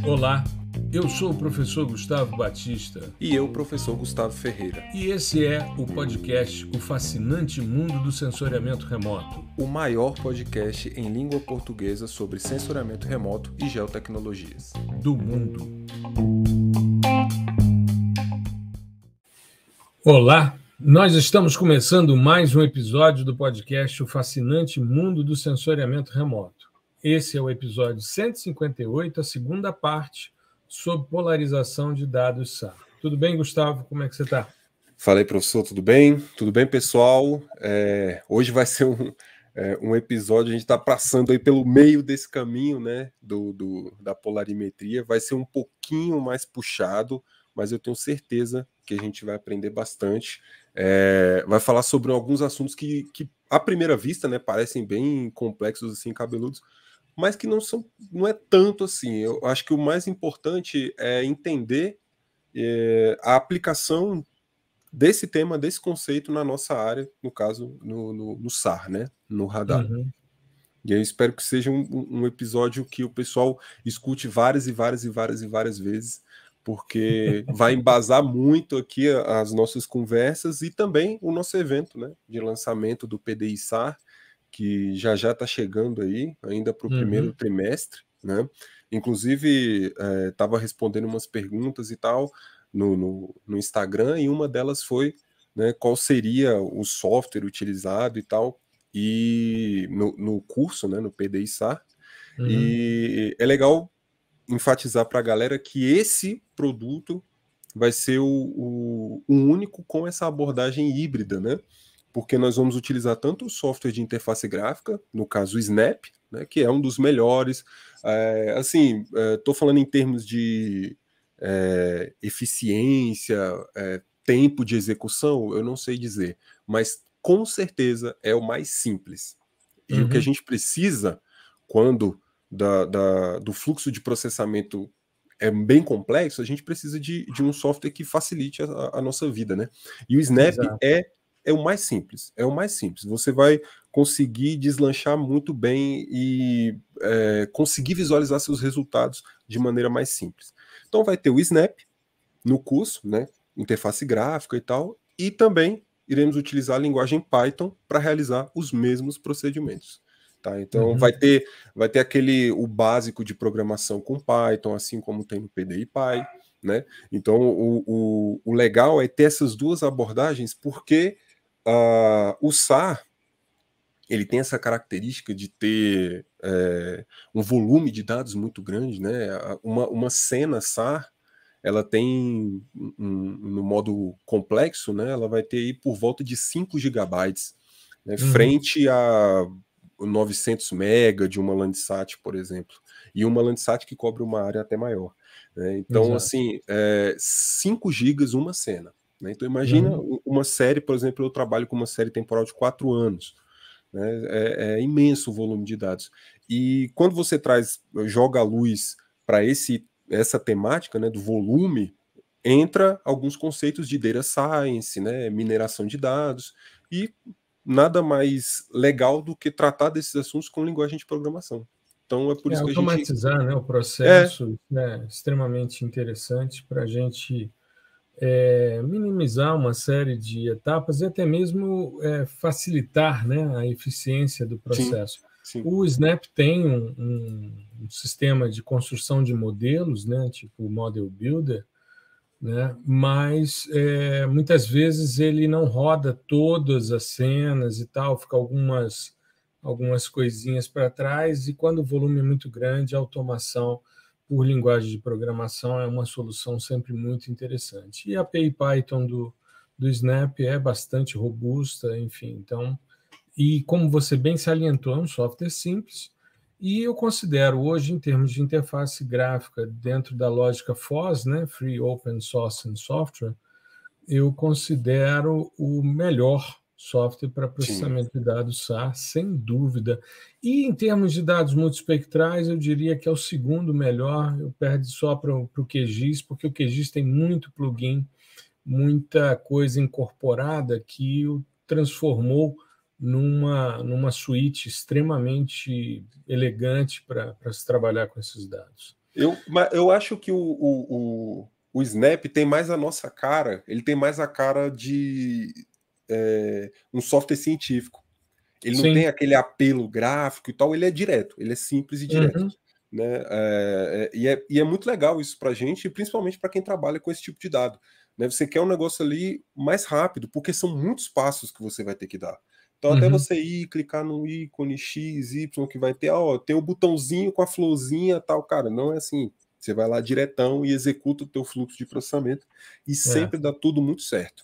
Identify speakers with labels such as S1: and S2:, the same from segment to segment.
S1: Olá, eu sou o professor Gustavo Batista.
S2: E eu, professor Gustavo Ferreira.
S1: E esse é o podcast O Fascinante Mundo do Sensoriamento Remoto.
S2: O maior podcast em língua portuguesa sobre sensoriamento remoto e geotecnologias.
S1: Do mundo. Olá, nós estamos começando mais um episódio do podcast O Fascinante Mundo do Sensoriamento Remoto. Esse é o episódio 158, a segunda parte, sobre polarização de dados SAR. Tudo bem, Gustavo? Como é que você está?
S2: Falei, professor, tudo bem? Tudo bem, pessoal? Hoje vai ser um episódio, a gente está passando aí pelo meio desse caminho, né, da polarimetria. Vai ser um pouquinho mais puxado, mas eu tenho certeza que a gente vai aprender bastante. Vai falar sobre alguns assuntos que à primeira vista, né, parecem bem complexos, assim, cabeludos, mas que não é tanto assim. Eu acho que o mais importante é entender a aplicação desse tema, desse conceito na nossa área, no caso, no SAR, né? No radar.
S1: Uhum.
S2: E eu espero que seja um episódio que o pessoal escute várias vezes, porque vai embasar muito aqui as nossas conversas e também o nosso evento, né, de lançamento do PDI SAR, que já está chegando aí, ainda para o primeiro trimestre, né? Inclusive, estava respondendo umas perguntas e tal no Instagram, e uma delas foi, né, qual seria o software utilizado e tal, e no curso, né, no PDI SAR. E é legal enfatizar para a galera que esse produto vai ser o único com essa abordagem híbrida, né? Porque nós vamos utilizar tanto o software de interface gráfica, no caso o Snap, né, que é um dos melhores. Estou falando em termos de eficiência, tempo de execução, eu não sei dizer, mas com certeza é o mais simples. E o que a gente precisa, quando do fluxo de processamento é bem complexo, a gente precisa de um software que facilite a nossa vida, né? E o Snap é o mais simples, Você vai conseguir deslanchar muito bem e conseguir visualizar seus resultados de maneira mais simples. Então vai ter o Snap no curso, né? Interface gráfica e tal, e também iremos utilizar a linguagem Python para realizar os mesmos procedimentos. Tá, então vai ter o básico de programação com Python, assim como tem no PDI-Py, né? Então o legal é ter essas duas abordagens, porque o SAR ele tem essa característica de ter um volume de dados muito grande, né? Uma cena SAR, ela tem, no modo complexo, né? Ela vai ter aí por volta de 5 gigabytes, né? Frente a 900 mega de uma Landsat, por exemplo, e uma Landsat que cobre uma área até maior, né? Então, assim, 5 gigas uma cena, né? Então, imagina uma série, por exemplo, eu trabalho com uma série temporal de 4 anos, né? É imenso o volume de dados. E quando você joga a luz para essa temática, né, do volume, entra alguns conceitos de data science, né, mineração de dados, e nada mais legal do que tratar desses assuntos com linguagem de programação. Então é por isso que a gente...
S1: automatizar, né, o processo é extremamente interessante para a gente minimizar uma série de etapas e até mesmo facilitar, né, a eficiência do processo.
S2: Sim.
S1: O Snap tem um sistema de construção de modelos, né, tipo o Model Builder, né, mas muitas vezes ele não roda todas as cenas e tal, fica algumas coisinhas para trás, e quando o volume é muito grande, a automação por linguagem de programação é uma solução sempre muito interessante. E a API Python do Snap é bastante robusta, enfim. Então, e como você bem salientou, é um software simples, e eu considero hoje, em termos de interface gráfica, dentro da lógica FOSS, né, Free Open Source and Software, eu considero o melhor software para processamento de dados SAR, sem dúvida. E em termos de dados multiespectrais, eu diria que é o segundo melhor, eu perdo só para o QGIS, porque o QGIS tem muito plugin, muita coisa incorporada que o transformou numa suíte extremamente elegante para se trabalhar com esses dados.
S2: Eu acho que o Snap tem mais a nossa cara, ele tem mais a cara de um software científico. Ele não tem aquele apelo gráfico e tal, ele é direto, ele é simples e direto. Né? E é muito legal isso para a gente, principalmente para quem trabalha com esse tipo de dado. Né? Você quer um negócio ali mais rápido, porque são muitos passos que você vai ter que dar. Então, até você ir, clicar no ícone X, Y, que vai ter, ó, tem o botãozinho com a florzinha tal, cara, não é assim. Você vai lá diretão e executa o teu fluxo de processamento e sempre dá tudo muito certo.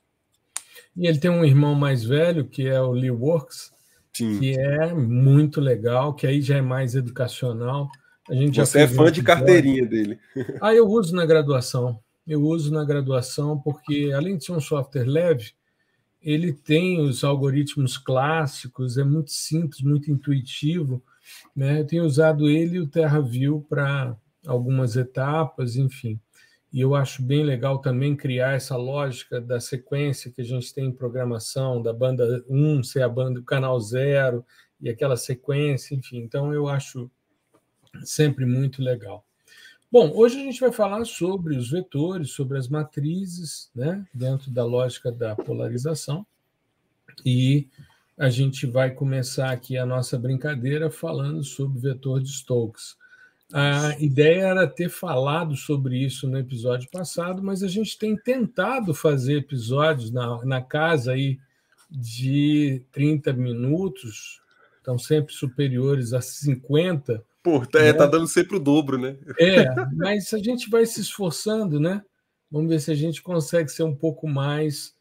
S1: E ele tem um irmão mais velho, que é o LeeWorks, que é muito legal, que aí já é mais educacional. A gente já
S2: Você é fã de carteirinha dele.
S1: Eu uso na graduação. Eu uso na graduação porque, além de ser um software leve, ele tem os algoritmos clássicos, é muito simples, muito intuitivo. Né? Eu tenho usado ele e o TerraView para algumas etapas, enfim. E eu acho bem legal também criar essa lógica da sequência que a gente tem em programação, da banda 1 ser a banda, o canal 0, e aquela sequência, enfim. Então, eu acho sempre muito legal. Bom, hoje a gente vai falar sobre os vetores, sobre as matrizes, né, dentro da lógica da polarização, e a gente vai começar aqui a nossa brincadeira falando sobre o vetor de Stokes. A ideia era ter falado sobre isso no episódio passado, mas a gente tem tentado fazer episódios na casa aí de 30 minutos, estão sempre superiores a 50.
S2: Pô, tá dando sempre o dobro, né?
S1: Mas a gente vai se esforçando, né? Vamos ver se a gente consegue ser um pouco mais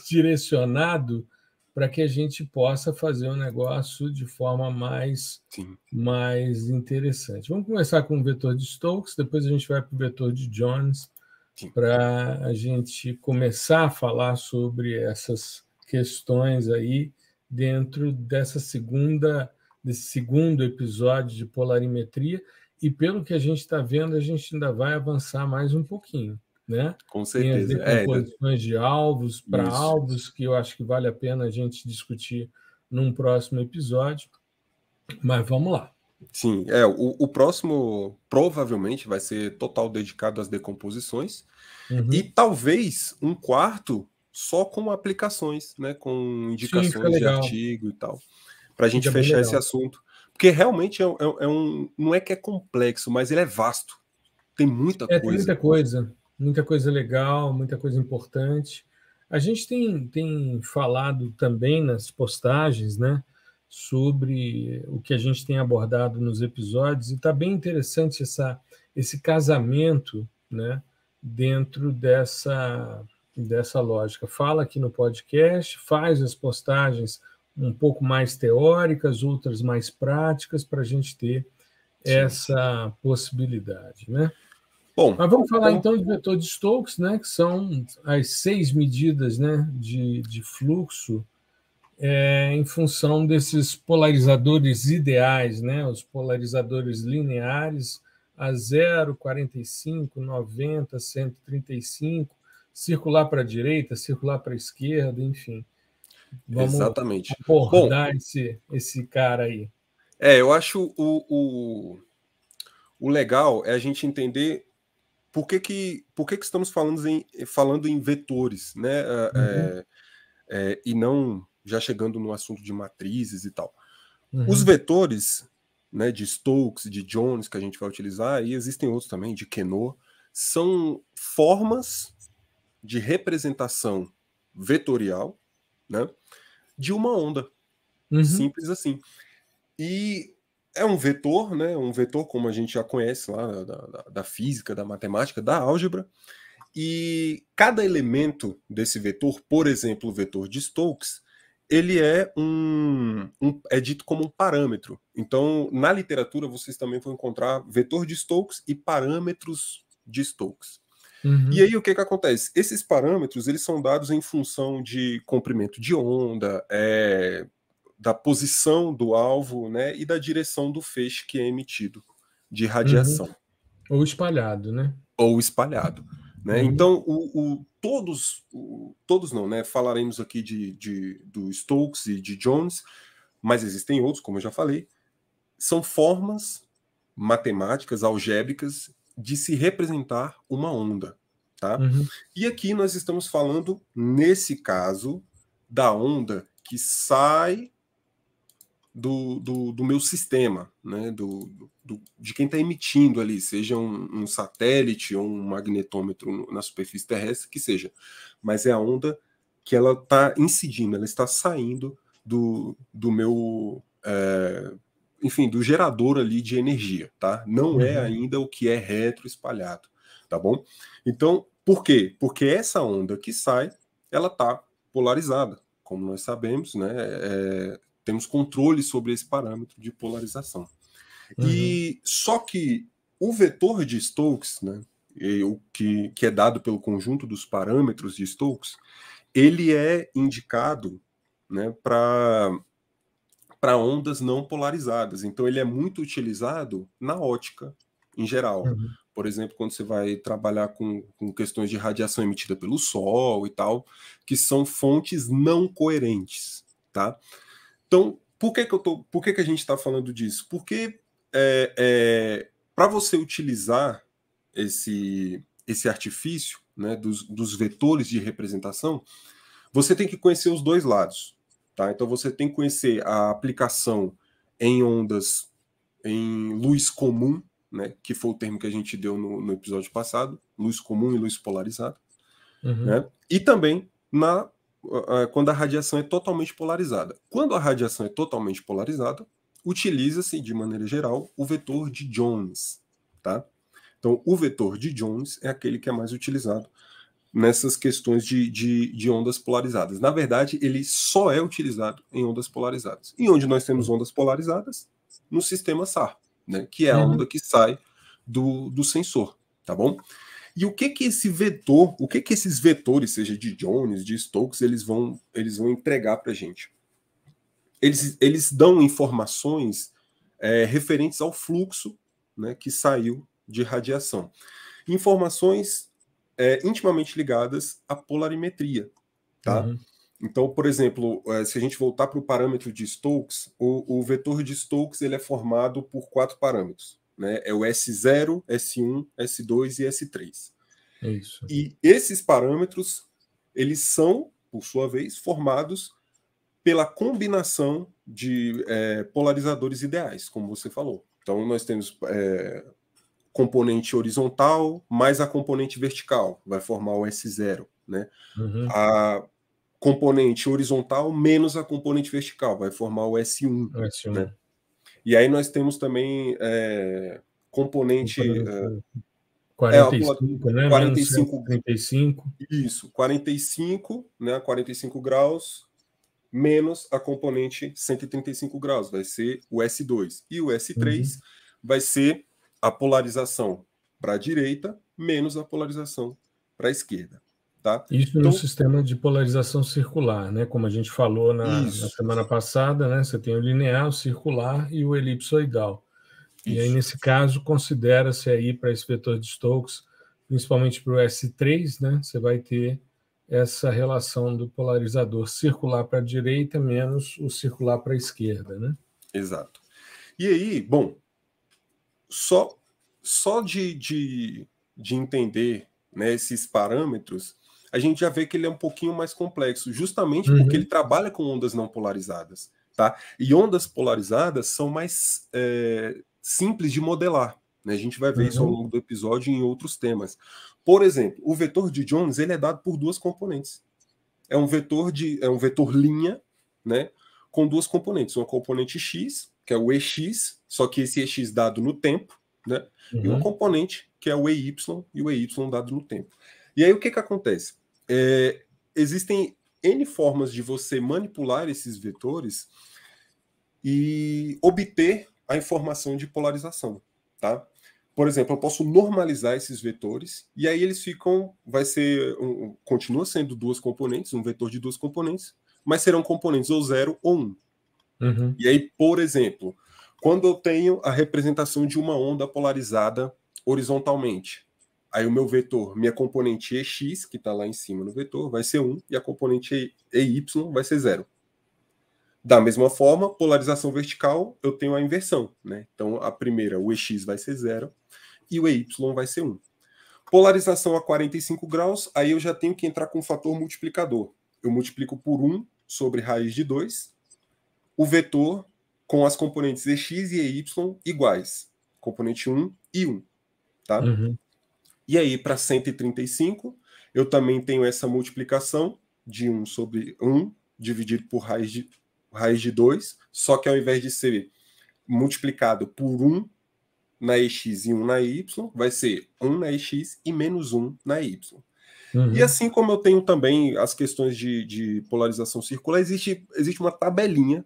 S1: direcionado para que a gente possa fazer o negócio de forma mais interessante. Vamos começar com o vetor de Stokes, depois a gente vai para o vetor de Jones, para a gente começar a falar sobre essas questões aí dentro desse segundo episódio de polarimetria, e pelo que a gente está vendo, a gente ainda vai avançar mais um pouquinho. Né?
S2: Com certeza.
S1: Tem as decomposições de alvos para alvos, que eu acho que vale a pena a gente discutir num próximo episódio. Mas vamos lá.
S2: Sim, o próximo provavelmente vai ser total dedicado às decomposições, e talvez um quarto só com aplicações, né, com indicações de artigo e tal, para a gente fechar esse assunto. Porque realmente não é que é complexo, mas ele é vasto. Tem muita coisa.
S1: Tem muita coisa legal, muita coisa importante. A gente tem falado também nas postagens, né, sobre o que a gente tem abordado nos episódios, e está bem interessante esse casamento, né, dentro dessa lógica. Fala aqui no podcast, faz as postagens um pouco mais teóricas, outras mais práticas, para a gente ter essa possibilidade, né?
S2: Bom,
S1: mas vamos falar então do vetor de Stokes, né, que são as 6 medidas, né, de fluxo em função desses polarizadores ideais, né, os polarizadores lineares a 0, 45, 90, 135, circular para a direita, circular para a esquerda, enfim. Vamos abordar esse cara aí.
S2: Eu acho o legal é a gente entender por que estamos falando em vetores, né? E não já chegando no assunto de matrizes e tal. Os vetores, né, de Stokes, de Jones, que a gente vai utilizar, e existem outros também, de Queneau, são formas de representação vetorial, né, de uma onda. Simples assim. E é um vetor, né, um vetor como a gente já conhece lá da física, da matemática, da álgebra, e cada elemento desse vetor, por exemplo, o vetor de Stokes, ele é dito como um parâmetro. Então, na literatura, vocês também vão encontrar vetor de Stokes e parâmetros de Stokes. E aí, o que acontece? Esses parâmetros, eles são dados em função de comprimento de onda, da posição do alvo, né, e da direção do feixe que é emitido de radiação.
S1: Ou espalhado, né?
S2: Ou espalhado. né? Então, todos não, né? Falaremos aqui do Stokes e de Jones, mas existem outros, como eu já falei, são formas matemáticas, algébricas, de se representar uma onda, tá? E aqui nós estamos falando, nesse caso, da onda que sai do meu sistema, né? De quem está emitindo ali, seja um satélite ou um magnetômetro na superfície terrestre, que seja. Mas é a onda que ela está incidindo, ela está saindo do meu... enfim, do gerador ali de energia, tá? Não é ainda o que é retroespalhado, tá bom? Então, por quê? Porque essa onda que sai, ela está polarizada, como nós sabemos, né? Temos controle sobre esse parâmetro de polarização. E só que o vetor de Stokes, né, o que é dado pelo conjunto dos parâmetros de Stokes, ele é indicado, né, para ondas não polarizadas. Então, ele é muito utilizado na ótica em geral. Por exemplo, quando você vai trabalhar com questões de radiação emitida pelo Sol e tal, que são fontes não coerentes, tá? Então, por que a gente está falando disso? Porque para você utilizar esse artifício, né, dos vetores de representação, você tem que conhecer os dois lados. Tá? Então você tem que conhecer a aplicação em ondas em luz comum, né, que foi o termo que a gente deu no episódio passado, luz comum e luz polarizada, né? E também quando a radiação é totalmente polarizada. Quando a radiação é totalmente polarizada, utiliza-se, de maneira geral, o vetor de Jones. Tá? Então, o vetor de Jones é aquele que é mais utilizado nessas questões de ondas polarizadas. Na verdade, ele só é utilizado em ondas polarizadas. E onde nós temos ondas polarizadas? No sistema SAR, né? Que é a onda que sai do sensor, tá bom? E o que esse vetor, o que esses vetores, seja de Jones, de Stokes, eles vão entregar para a gente? Eles dão informações referentes ao fluxo, né, que saiu de radiação. Informações intimamente ligadas à polarimetria, tá? Então, por exemplo, se a gente voltar para o parâmetro de Stokes, o vetor de Stokes ele é formado por 4 parâmetros, né? É o S0, S1, S2 e S3.
S1: Isso.
S2: E esses parâmetros, eles são, por sua vez, formados pela combinação de polarizadores ideais, como você falou. Então, nós temos componente horizontal mais a componente vertical, vai formar o S0, né? A componente horizontal menos a componente vertical, vai formar o S1. Né? E aí nós temos também componente...
S1: 45, né?
S2: 45,
S1: menos 35.
S2: Isso, 45, né? 45 graus menos a componente 135 graus, vai ser o S2. E o S3 vai ser a polarização para a direita menos a polarização para a esquerda. Tá?
S1: Isso então, no sistema de polarização circular, né? Como a gente falou na semana passada, né? Você tem o linear, o circular e o elipsoidal. Isso. E aí, nesse caso, considera-se aí para esse vetor de Stokes, principalmente para o S3, né? Você vai ter essa relação do polarizador circular para a direita menos o circular para a esquerda, né?
S2: Exato. E aí, bom, só de entender, né, esses parâmetros, a gente já vê que ele é um pouquinho mais complexo, justamente porque ele trabalha com ondas não polarizadas, tá? E ondas polarizadas são mais simples de modelar, né? A gente vai ver isso ao longo do episódio em outros temas. Por exemplo, o vetor de Jones ele é dado por 2 componentes. É um vetor linha, né, com 2 componentes. Uma componente x, que é o EX, só que esse EX dado no tempo, né? E uma componente que é o EY, e o EY dado no tempo. E aí o que acontece? Existem N formas de você manipular esses vetores e obter a informação de polarização, tá? Por exemplo, eu posso normalizar esses vetores e aí eles continua sendo 2 componentes, um vetor de 2 componentes, mas serão componentes ou 0 ou 1. E aí, por exemplo, quando eu tenho a representação de uma onda polarizada horizontalmente, Aí o meu vetor, minha componente EX, que está lá em cima no vetor, vai ser 1, e a componente EY vai ser 0. Da mesma forma, polarização vertical, eu tenho a inversão, né? Então, a primeira, o EX vai ser 0 e o EY vai ser 1. Polarização a 45 graus, aí eu já tenho que entrar com o fator multiplicador. Eu multiplico por 1 sobre raiz de 2, o vetor com as componentes EX e EY iguais, componente 1 e 1, tá?
S1: Uhum.
S2: E aí, para 135, eu também tenho essa multiplicação de 1 sobre 1, dividido por raiz de 2, só que ao invés de ser multiplicado por 1 na EX e 1 na Y, vai ser 1 na EX e menos 1 na Y.
S1: Uhum.
S2: E assim como eu tenho também as questões de polarização circular, existe uma tabelinha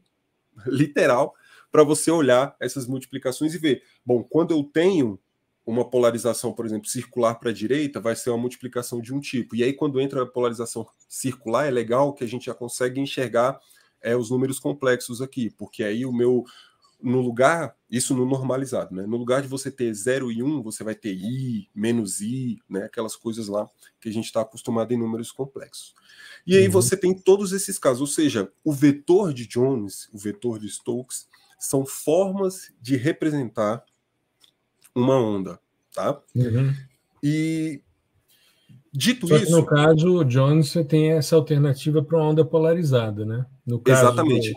S2: literal para você olhar essas multiplicações e ver, bom, quando eu tenho uma polarização, por exemplo, circular para a direita, vai ser uma multiplicação de um tipo. E aí, quando entra a polarização circular, é legal que a gente já consegue enxergar os números complexos aqui, porque aí no lugar, isso no normalizado, né? No lugar de você ter 0 e 1, você vai ter i, menos i, né? Aquelas coisas lá que a gente está acostumado em números complexos. E aí você tem todos esses casos, ou seja, o vetor de Jones, o vetor de Stokes, são formas de representar uma onda, tá?
S1: Uhum.
S2: E dito
S1: Só que no
S2: isso,
S1: caso, o Jones você tem essa alternativa para uma onda polarizada, né? No caso
S2: exatamente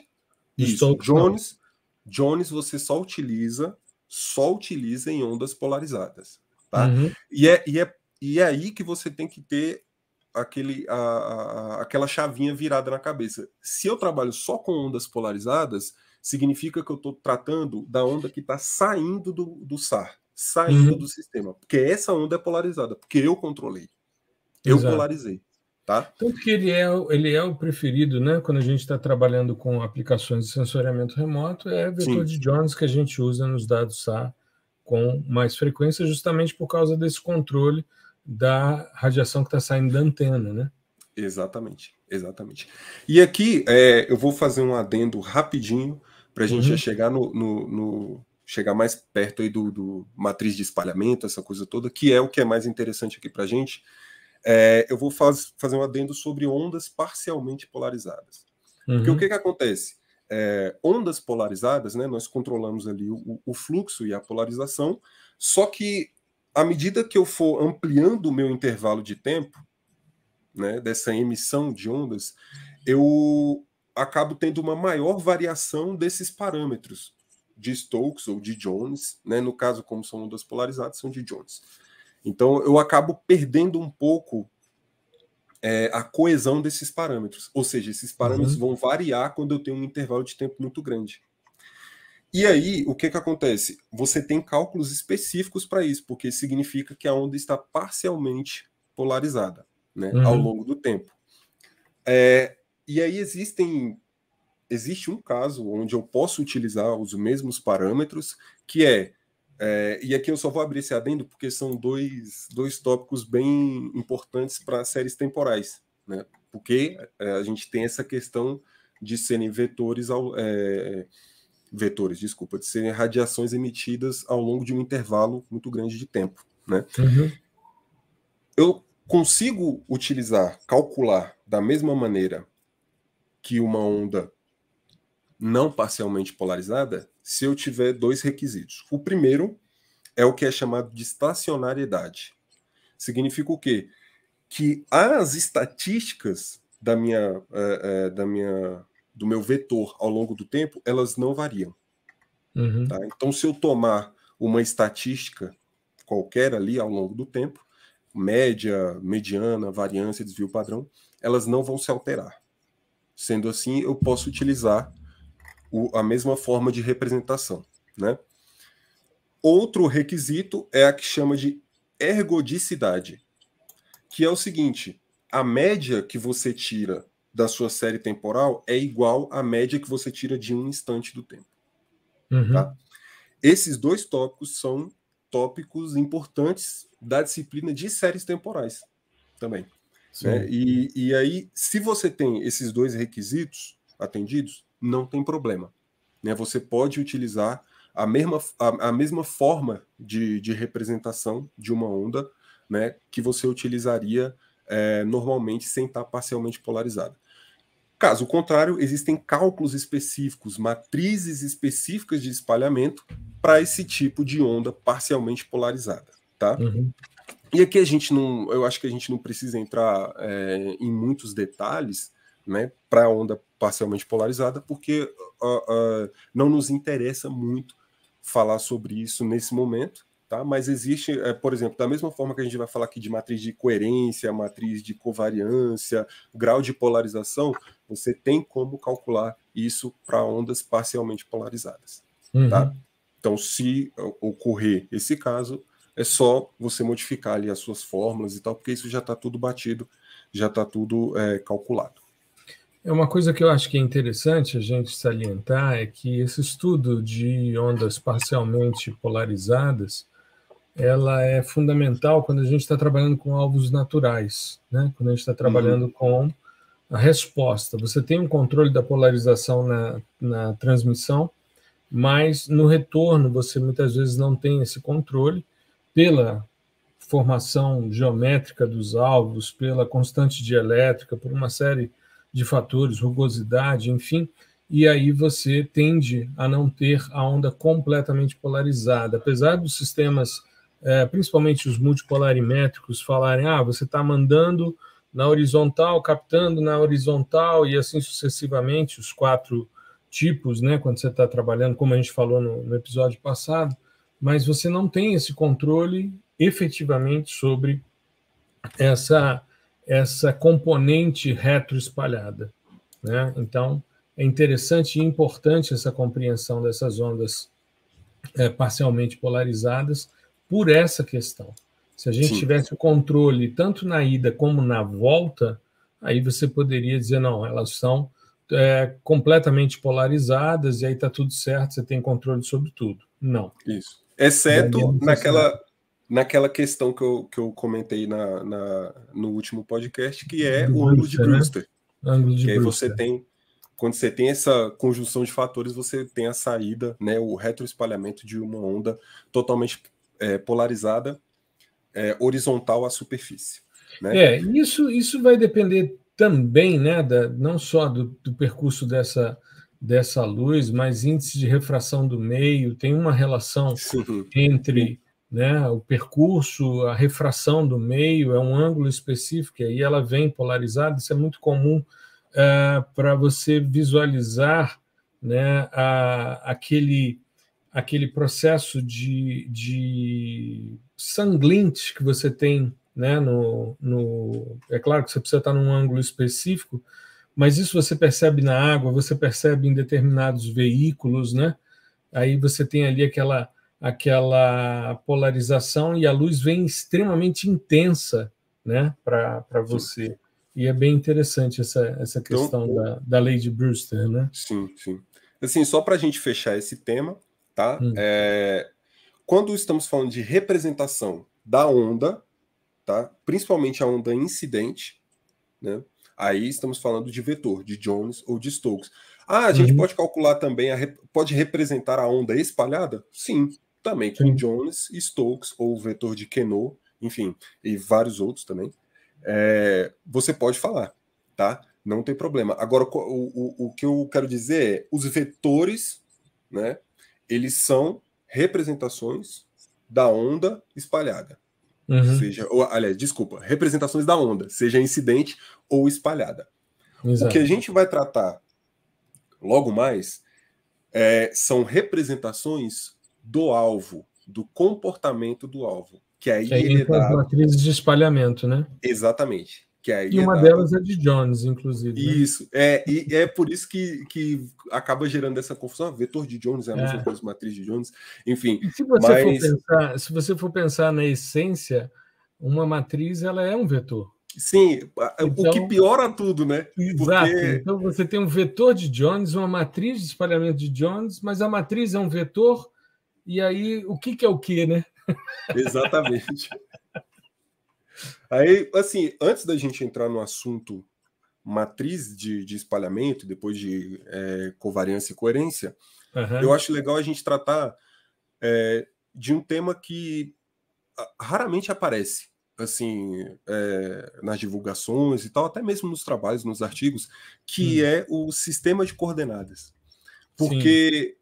S1: do
S2: isso.
S1: Stokes, não.
S2: Jones você só utiliza em ondas polarizadas, tá?
S1: Uhum.
S2: E é aí que você tem que ter aquela chavinha virada na cabeça. Se eu trabalho só com ondas polarizadas, significa que eu estou tratando da onda que está saindo do SAR, saindo do sistema, porque essa onda é polarizada, porque eu controlei, eu
S1: Exato.
S2: polarizei, tá?
S1: Tanto que ele é o preferido, né? Quando a gente está trabalhando com aplicações de sensoriamento remoto, é o vetor
S2: Sim,
S1: de Jones que a gente usa nos dados SAR com mais frequência, justamente por causa desse controle da radiação que está saindo da antena, né?
S2: exatamente. E aqui eu vou fazer um adendo rapidinho para a gente já chegar chegar mais perto aí do matriz de espalhamento, essa coisa toda, que é o que é mais interessante aqui para a gente. Eu vou fazer um adendo sobre ondas parcialmente polarizadas. Porque o que acontece? Ondas polarizadas, né, nós controlamos ali o fluxo e a polarização, só que à medida que eu for ampliando o meu intervalo de tempo, né, dessa emissão de ondas, eu acabo tendo uma maior variação desses parâmetros de Stokes ou de Jones, né, no caso, como são ondas polarizadas, são de Jones. Então, eu acabo perdendo um pouco a coesão desses parâmetros. Ou seja, esses parâmetros vão variar quando eu tenho um intervalo de tempo muito grande. E aí, o que acontece? Você tem cálculos específicos para isso, porque significa que a onda está parcialmente polarizada, né, ao longo do tempo. E aí existe um caso onde eu posso utilizar os mesmos parâmetros, que e aqui eu só vou abrir esse adendo porque são dois tópicos bem importantes para séries temporais, né? Porque a gente tem essa questão de serem de serem radiações emitidas ao longo de um intervalo muito grande de tempo, né? Eu consigo calcular da mesma maneira que uma onda não parcialmente polarizada se eu tiver dois requisitos. O primeiro é o que é chamado de estacionariedade. Significa o quê? Que as estatísticas do meu vetor ao longo do tempo, elas não variam. Tá? Então, se eu tomar uma estatística qualquer ali ao longo do tempo, média, mediana, variância, desvio padrão, elas não vão se alterar. Sendo assim, eu posso utilizar a mesma forma de representação, né? Outro requisito é a que chama de ergodicidade, que é o seguinte: a média que você tira da sua série temporal é igual à média que você tira de um instante do tempo. Tá? Esses dois tópicos são tópicos importantes da disciplina de séries temporais também. Né? E aí, se você tem esses dois requisitos atendidos, não tem problema. Né? Você pode utilizar a mesma forma de representação de uma onda né, que você utilizaria normalmente sem estar parcialmente polarizada. Caso contrário, existem cálculos específicos, matrizes específicas de espalhamento para esse tipo de onda parcialmente polarizada, tá?
S1: Uhum.
S2: E aqui eu acho que a gente não precisa entrar em muitos detalhes, né, para a onda parcialmente polarizada, porque não nos interessa muito falar sobre isso nesse momento, tá? Mas existe, por exemplo, da mesma forma que a gente vai falar aqui de matriz de coerência, matriz de covariância, grau de polarização, você tem como calcular isso para ondas parcialmente polarizadas, tá? Então, se ocorrer esse caso, é só você modificar ali as suas fórmulas e tal, porque isso já está tudo batido, já está tudo calculado.
S1: É uma coisa que eu acho que é interessante a gente salientar é que esse estudo de ondas parcialmente polarizadas, ela é fundamental quando a gente está trabalhando com alvos naturais, né? Quando a gente está trabalhando com a resposta. Você tem um controle da polarização na transmissão, mas no retorno você muitas vezes não tem esse controle pela formação geométrica dos alvos, pela constante dielétrica, por uma série de fatores, rugosidade, enfim, e aí você tende a não ter a onda completamente polarizada. Apesar dos sistemas, principalmente os multipolarimétricos, falarem, você está mandando na horizontal, captando na horizontal e assim sucessivamente, os 4 tipos, né, quando você está trabalhando, como a gente falou no episódio passado, mas você não tem esse controle efetivamente sobre essa componente retroespalhada, né? Então, é interessante e importante essa compreensão dessas ondas parcialmente polarizadas por essa questão. Se a gente tivesse o controle tanto na ida como na volta, aí você poderia dizer, não, elas são completamente polarizadas e aí está tudo certo, você tem controle sobre tudo. Não.
S2: Isso. Exceto naquela questão que eu comentei no último podcast, que é o ângulo de Brewster.
S1: Né? Ângulo de
S2: que aí
S1: Brewster.
S2: você tem, quando você tem essa conjunção de fatores, você tem a saída, né, o retroespalhamento de uma onda totalmente polarizada, horizontal à superfície. Né?
S1: Isso vai depender também, né, não só do percurso dessa luz, mas índice de refração do meio, tem uma relação entre né, o percurso, a refração do meio, é um ângulo específico, e aí ela vem polarizada, isso é muito comum para você visualizar né, aquele processo de sanglint que você tem, né, é claro que você precisa estar num ângulo específico, mas isso você percebe na água, você percebe em determinados veículos, né? Aí você tem ali aquela polarização e a luz vem extremamente intensa, né, para você. E é bem interessante essa questão então, da lei de Brewster, né?
S2: Sim. Assim, só para a gente fechar esse tema, tá? Quando estamos falando de representação da onda, tá? Principalmente a onda incidente, né? Aí estamos falando de vetor, de Jones ou de Stokes. A gente pode calcular também, pode representar a onda espalhada? Sim, também com Jones e Stokes, ou vetor de Queneau, enfim, e vários outros também. Você pode falar, tá? Não tem problema. Agora, o que eu quero dizer é, os vetores, né, eles são representações da onda espalhada. Seja, aliás, desculpa, representações da onda, seja incidente ou espalhada. Exato. O que a gente vai tratar logo mais são representações do alvo, do comportamento do alvo. Que aí ele
S1: dá... as matrizes de espalhamento, né?
S2: Exatamente. Que aí
S1: e uma delas é de Jones, inclusive.
S2: Isso. Né? E é por isso que acaba gerando essa confusão. Vetor de Jones é a mesma coisa, matriz de Jones, enfim.
S1: E se você for pensar na essência, uma matriz ela é um vetor.
S2: Sim, então, o que piora tudo, né?
S1: Exato. Porque... Então você tem um vetor de Jones, uma matriz de espalhamento de Jones, mas a matriz é um vetor, e aí o que é o que, né?
S2: Exatamente. Aí, assim, antes da gente entrar no assunto matriz de espalhamento, depois de covariância e coerência, eu acho legal a gente tratar de um tema que raramente aparece assim, nas divulgações e tal, até mesmo nos trabalhos, nos artigos, que é o sistema de coordenadas. Porque,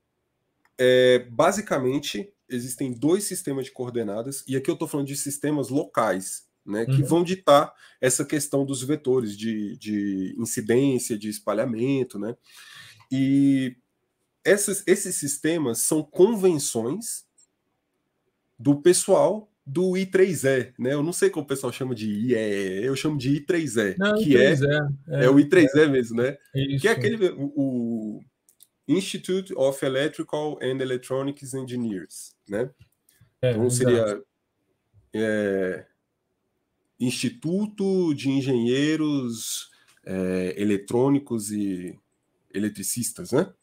S2: basicamente, existem dois sistemas de coordenadas, e aqui eu estou falando de sistemas locais, né, que vão ditar essa questão dos vetores de incidência, de espalhamento, né? E esses sistemas são convenções do pessoal do I3E, né? Eu não sei como o pessoal chama de IEE, eu chamo de I3E,
S1: Não,
S2: que
S1: I3E.
S2: é o I3E mesmo, né?
S1: Isso.
S2: Que é aquele o Institute of Electrical and Electronics Engineers, né? Então seria Instituto de Engenheiros Eletrônicos e Eletricistas, né?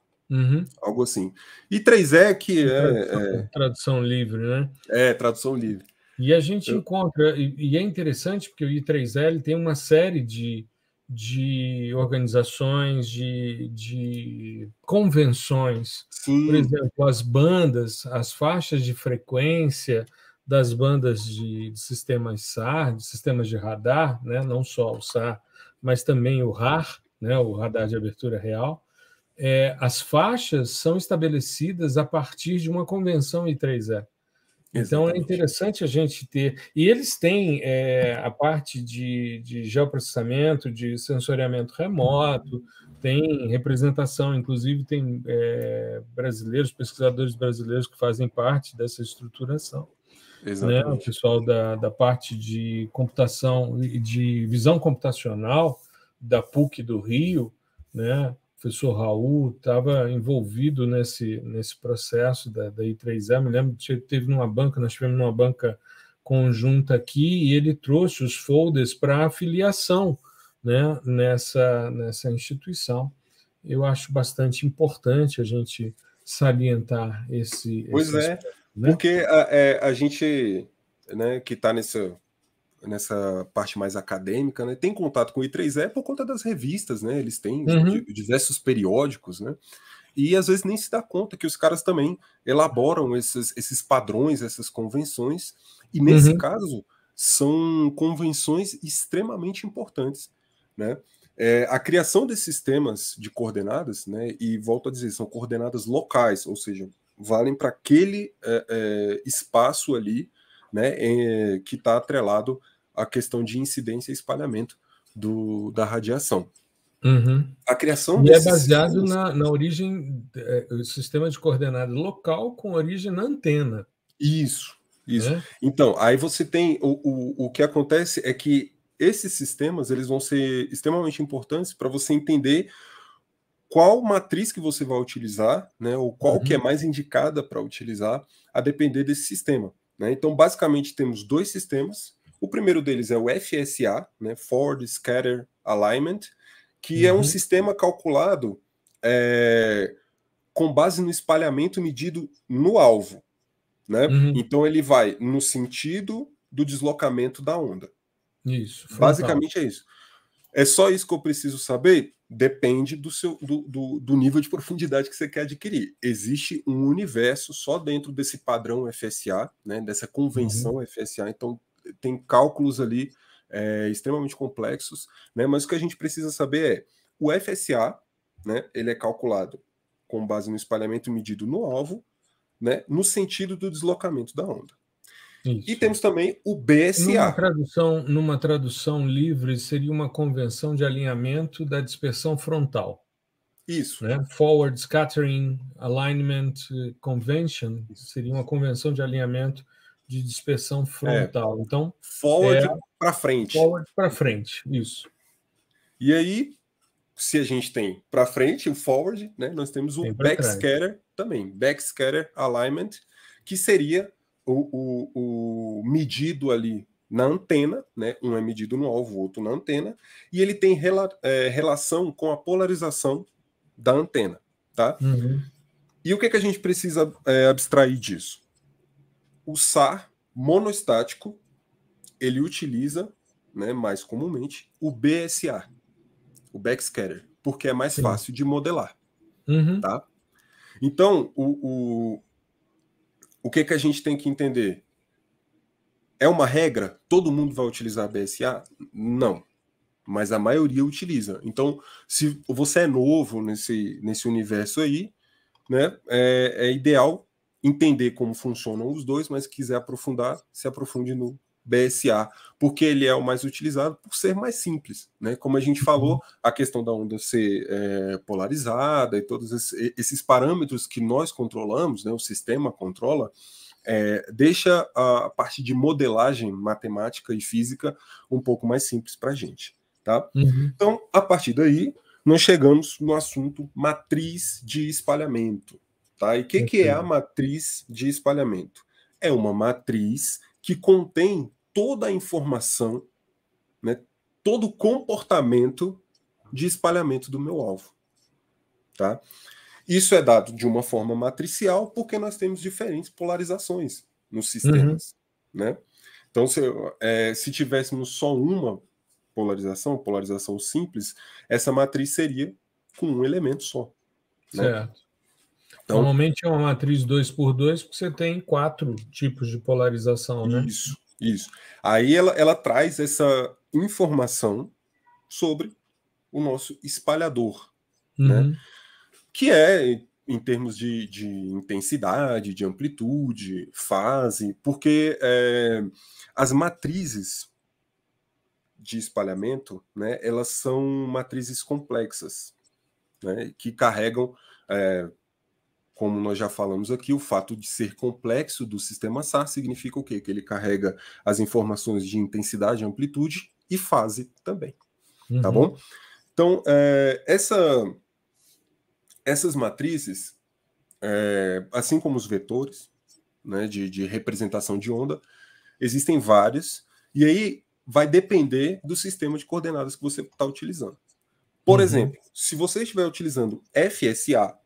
S2: Algo assim. I3E que
S1: tradução livre, né?
S2: Tradução livre.
S1: E a gente encontra, e é interessante porque o I3L tem uma série de organizações, de convenções.
S2: Sim.
S1: Por exemplo, as bandas, as faixas de frequência das bandas de sistemas SAR, de sistemas de radar, né? Não só o SAR, mas também o RAR, né? O radar de abertura real. As faixas são estabelecidas a partir de uma convenção I3E. Então, é interessante a gente ter... E eles têm a parte de geoprocessamento, de sensoriamento remoto, tem representação, inclusive tem brasileiros, pesquisadores brasileiros que fazem parte dessa estruturação. Né? O pessoal da parte de computação e de visão computacional da PUC do Rio, né? O professor Raul estava envolvido nesse processo da I3E. Me lembro que teve numa banca, nós tivemos numa banca conjunta aqui, e ele trouxe os folders para afiliação, né, nessa instituição. Eu acho bastante importante a gente salientar esse
S2: aspecto, né? Porque a gente, né, que está nessa parte mais acadêmica, né, tem contato com o I3E por conta das revistas, né? Eles têm diversos periódicos, né? E às vezes nem se dá conta que os caras também elaboram esses padrões, essas convenções, e nesse caso são convenções extremamente importantes, né? A criação desses sistemas de coordenadas, né, e volto a dizer, são coordenadas locais, ou seja, valem para aquele espaço ali, né, que está atrelado à questão de incidência e espalhamento da radiação. A criação
S1: desses baseado sistemas... na origem, o sistema de coordenada local com origem na antena.
S2: Isso. Então, aí você tem o que acontece é que esses sistemas eles vão ser extremamente importantes para você entender qual matriz que você vai utilizar, né, ou qual que é mais indicada para utilizar, a depender desse sistema, né? Então, basicamente, temos dois sistemas. O primeiro deles é o FSA, né, Forward Scatter Alignment, que é um sistema calculado com base no espalhamento medido no alvo, né? Então, ele vai no sentido do deslocamento da onda.
S1: Isso.
S2: Basicamente é isso. É só isso que eu preciso saber? Depende do nível de profundidade que você quer adquirir. Existe um universo só dentro desse padrão FSA, né, dessa convenção FSA, então tem cálculos ali extremamente complexos, né, mas o que a gente precisa saber é o FSA, né, ele é calculado com base no espalhamento medido no alvo, né, no sentido do deslocamento da onda. Isso. E temos também o BSA.
S1: Numa tradução livre, seria uma convenção de alinhamento da dispersão frontal.
S2: Isso.
S1: Né? Forward Scattering Alignment Convention seria uma convenção de alinhamento de dispersão frontal. Então,
S2: forward para frente.
S1: Forward para frente, isso.
S2: E aí, se a gente tem para frente o forward, né, nós temos o backscatter também, backscatter alignment, que seria o medido ali na antena, né? Um é medido no alvo, o outro na antena, e ele tem relação com a polarização da antena, tá? E o que a gente precisa abstrair disso? O SAR monostático, ele utiliza, né, mais comumente, o BSA, o backscatter, porque é mais fácil de modelar, tá? Então, o que a gente tem que entender? É uma regra? Todo mundo vai utilizar BSA? Não, mas a maioria utiliza. Então, se você é novo nesse universo aí, né, é ideal entender como funcionam os dois, mas se quiser aprofundar, se aprofunde no BSA, porque ele é o mais utilizado por ser mais simples, né? Como a gente falou, a questão da onda ser polarizada e todos esses parâmetros que nós controlamos, né, o sistema controla, deixa a parte de modelagem matemática e física um pouco mais simples para a gente, tá?
S1: Uhum.
S2: Então, a partir daí, nós chegamos no assunto matriz de espalhamento. Tá? E o que é a matriz de espalhamento? É uma matriz que contém toda a informação, né, todo o comportamento de espalhamento do meu alvo. Tá? Isso é dado de uma forma matricial porque nós temos diferentes polarizações nos sistemas. Né? Então, se tivéssemos só uma polarização simples, essa matriz seria com um elemento só. Né?
S1: Certo.
S2: Então,
S1: normalmente é uma matriz 2x2, porque você tem 4 tipos de polarização, né?
S2: Isso. Aí ela traz essa informação sobre o nosso espalhador, né? Que é em termos de intensidade, de amplitude, fase, porque as matrizes de espalhamento, né, elas são matrizes complexas, né, que carregam, como nós já falamos aqui, o fato de ser complexo do sistema SAR significa o quê? Que ele carrega as informações de intensidade, amplitude e fase também, tá bom? Então, essas matrizes, assim como os vetores, né, de representação de onda, existem várias, e aí vai depender do sistema de coordenadas que você está utilizando. Por exemplo, se você estiver utilizando FSA,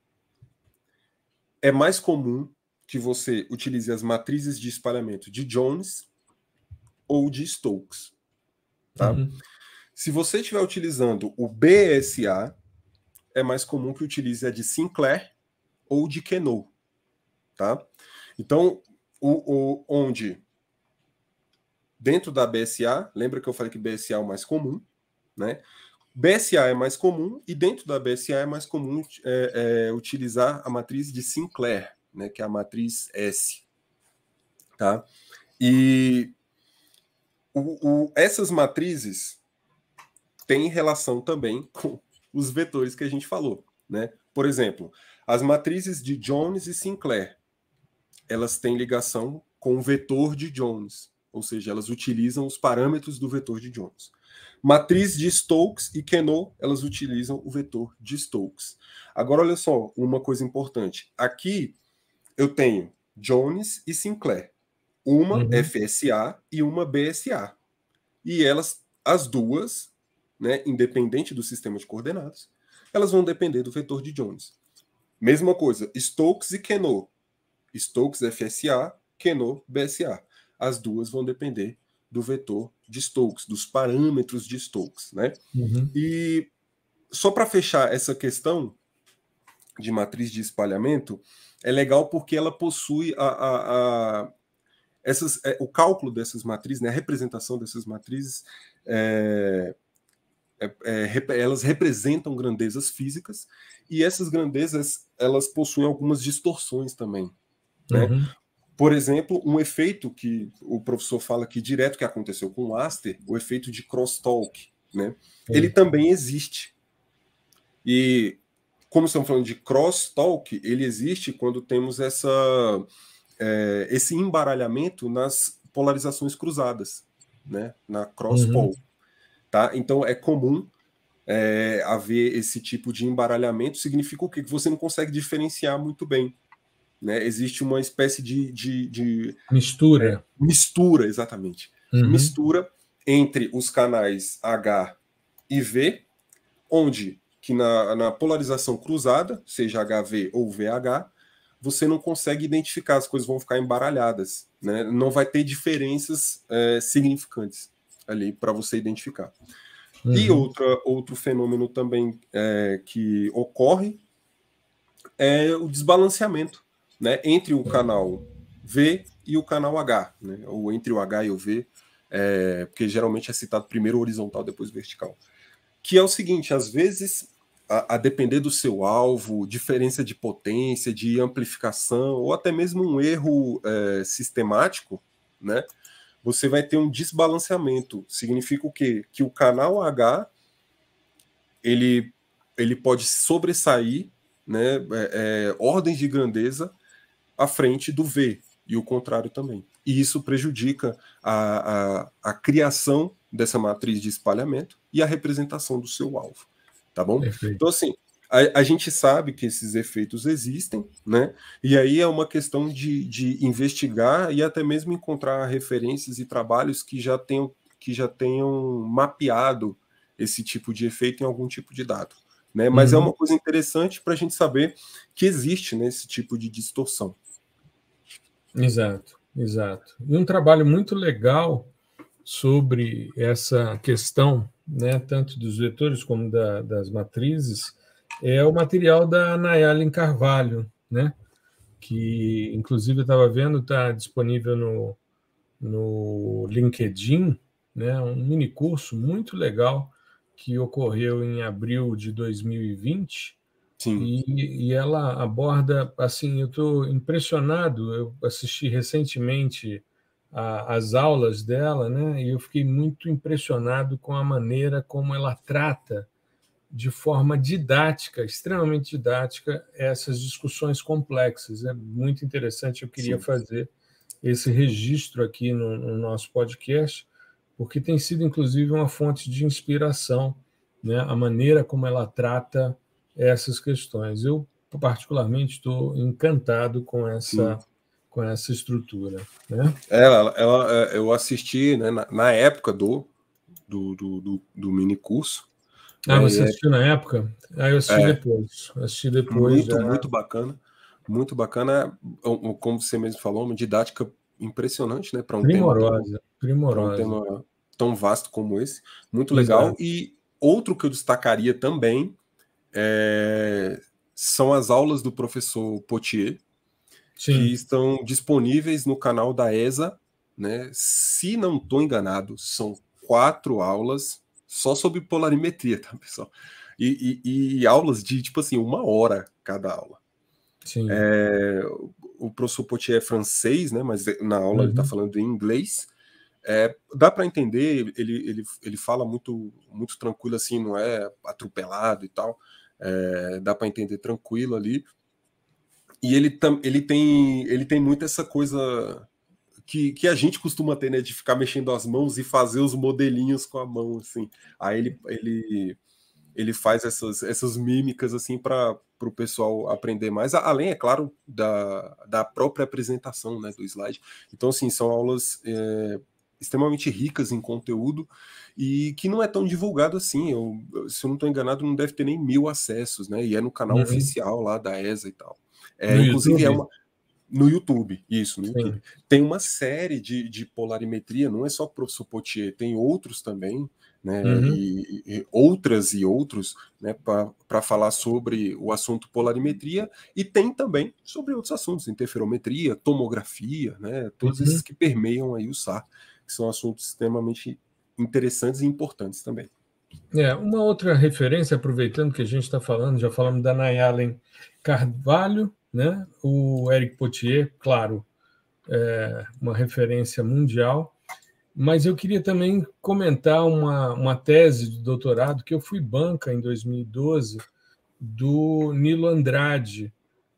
S2: é mais comum que você utilize as matrizes de espalhamento de Jones ou de Stokes. Tá? Se você estiver utilizando o BSA, é mais comum que utilize a de Sinclair ou de Queneau. Tá? Então, onde dentro da BSA, lembra que eu falei que BSA é o mais comum, né? BSA é mais comum e dentro da BSA é mais comum utilizar a matriz de Sinclair, né, que é a matriz S. Tá? E essas matrizes têm relação também com os vetores que a gente falou. Né? Por exemplo, as matrizes de Jones e Sinclair, elas têm ligação com o vetor de Jones, ou seja, elas utilizam os parâmetros do vetor de Jones. Matriz de Stokes e Queneau, elas utilizam o vetor de Stokes. Agora, olha só, uma coisa importante. Aqui eu tenho Jones e Sinclair. Uma FSA e uma BSA. E elas, as duas, né, independente do sistema de coordenadas, elas vão depender do vetor de Jones. Mesma coisa, Stokes e Queneau. Stokes FSA, Queneau BSA. As duas vão depender do vetor de Stokes, dos parâmetros de Stokes, né? E só para fechar essa questão de matriz de espalhamento, é legal porque ela possui o cálculo dessas matrizes, né, a representação dessas matrizes, elas representam grandezas físicas e essas grandezas elas possuem algumas distorções também, né? Por exemplo, um efeito que o professor fala aqui direto que aconteceu com o Aster, o efeito de crosstalk, né? Ele também existe. E como estamos falando de crosstalk, ele existe quando temos esse embaralhamento nas polarizações cruzadas, né? Na crosspol. Tá? Então é comum haver esse tipo de embaralhamento. Significa o quê? Que você não consegue diferenciar muito bem. Né? Existe uma espécie de
S1: mistura.
S2: Mistura, exatamente. Mistura entre os canais H e V, onde que na polarização cruzada, seja HV ou VH, você não consegue identificar, as coisas vão ficar embaralhadas. Né? Não vai ter diferenças significantes ali para você identificar. E outro fenômeno também que ocorre é o desbalanceamento, né, entre o canal V e o canal H, né? Ou entre o H e o V, porque geralmente é citado primeiro horizontal, depois vertical. Que é o seguinte, às vezes, a depender do seu alvo, diferença de potência, de amplificação, ou até mesmo um erro sistemático, né? Você vai ter um desbalanceamento. Significa o quê? Que o canal H ele pode sobressair, né, ordens de grandeza à frente do V, e o contrário também. E isso prejudica a criação dessa matriz de espalhamento e a representação do seu alvo. Tá bom?
S1: Perfeito.
S2: Então, assim, a gente sabe que esses efeitos existem, né? E aí é uma questão de investigar e até mesmo encontrar referências e trabalhos que já tenham mapeado esse tipo de efeito em algum tipo de dado. Né? Mas é uma coisa interessante para a gente saber que existe, né, esse tipo de distorção.
S1: Exato, exato. E um trabalho muito legal sobre essa questão, né, tanto dos vetores como das matrizes, é o material da Nayalin Carvalho, né, que, inclusive, eu estava vendo, está disponível no LinkedIn, né, um mini curso muito legal que ocorreu em abril de 2020.
S2: Sim.
S1: E ela aborda, assim, eu estou impressionado, eu assisti recentemente as aulas dela, né, e eu fiquei muito impressionado com a maneira como ela trata de forma didática, extremamente didática, essas discussões complexas. É muito interessante, eu queria
S2: Sim.
S1: fazer esse registro aqui no nosso podcast, porque tem sido, inclusive, uma fonte de inspiração, né, a maneira como ela trata essas questões. Eu, particularmente, estou encantado com essa estrutura. Né?
S2: Eu assisti, né, na época do mini curso.
S1: Ah, você assistiu na época? Ah, eu assisti depois. Assisti depois
S2: muito,
S1: já.
S2: muito bacana. Muito bacana. Como você mesmo falou, uma didática impressionante, né, para um
S1: Primorosa,
S2: tema tão vasto como esse. Muito
S1: Exato.
S2: legal. E outro que eu destacaria também são as aulas do professor Potier, que estão disponíveis no canal da ESA, né? Se não estou enganado, são 4 aulas só sobre polarimetria, tá, pessoal? E aulas de, tipo assim, 1 hora cada aula.
S1: Sim.
S2: O professor Potier é francês, né? Mas na aula ele está falando em inglês. Dá para entender, ele fala muito, muito tranquilo, assim, não é atropelado e tal. Dá para entender tranquilo ali. E ele tem muito essa coisa que a gente costuma ter, né, de ficar mexendo as mãos e fazer os modelinhos com a mão, assim. Aí ele faz essas mímicas, assim, para o pessoal aprender mais, além, é claro, da própria apresentação, né, do slide. Então, assim, são aulas extremamente ricas em conteúdo e que não é tão divulgado assim. Se eu não estou enganado, não deve ter nem 1000 acessos, né? E é no canal oficial lá da ESA e tal. Inclusive,
S1: YouTube?
S2: No YouTube, isso, no
S1: Sim.
S2: YouTube. Tem uma série de polarimetria, não é só o professor Potier, tem outros também, né? E outros, né, para falar sobre o assunto polarimetria, e tem também sobre outros assuntos, interferometria, tomografia, né? Todos esses que permeiam aí o SAR, que são assuntos extremamente interessantes e importantes também.
S1: Uma outra referência, aproveitando que a gente está falando, já falamos da Nayalin Carvalho, né? O Eric Potier, claro, uma referência mundial, mas eu queria também comentar uma tese de doutorado que eu fui banca em 2012, do Nilo Andrade.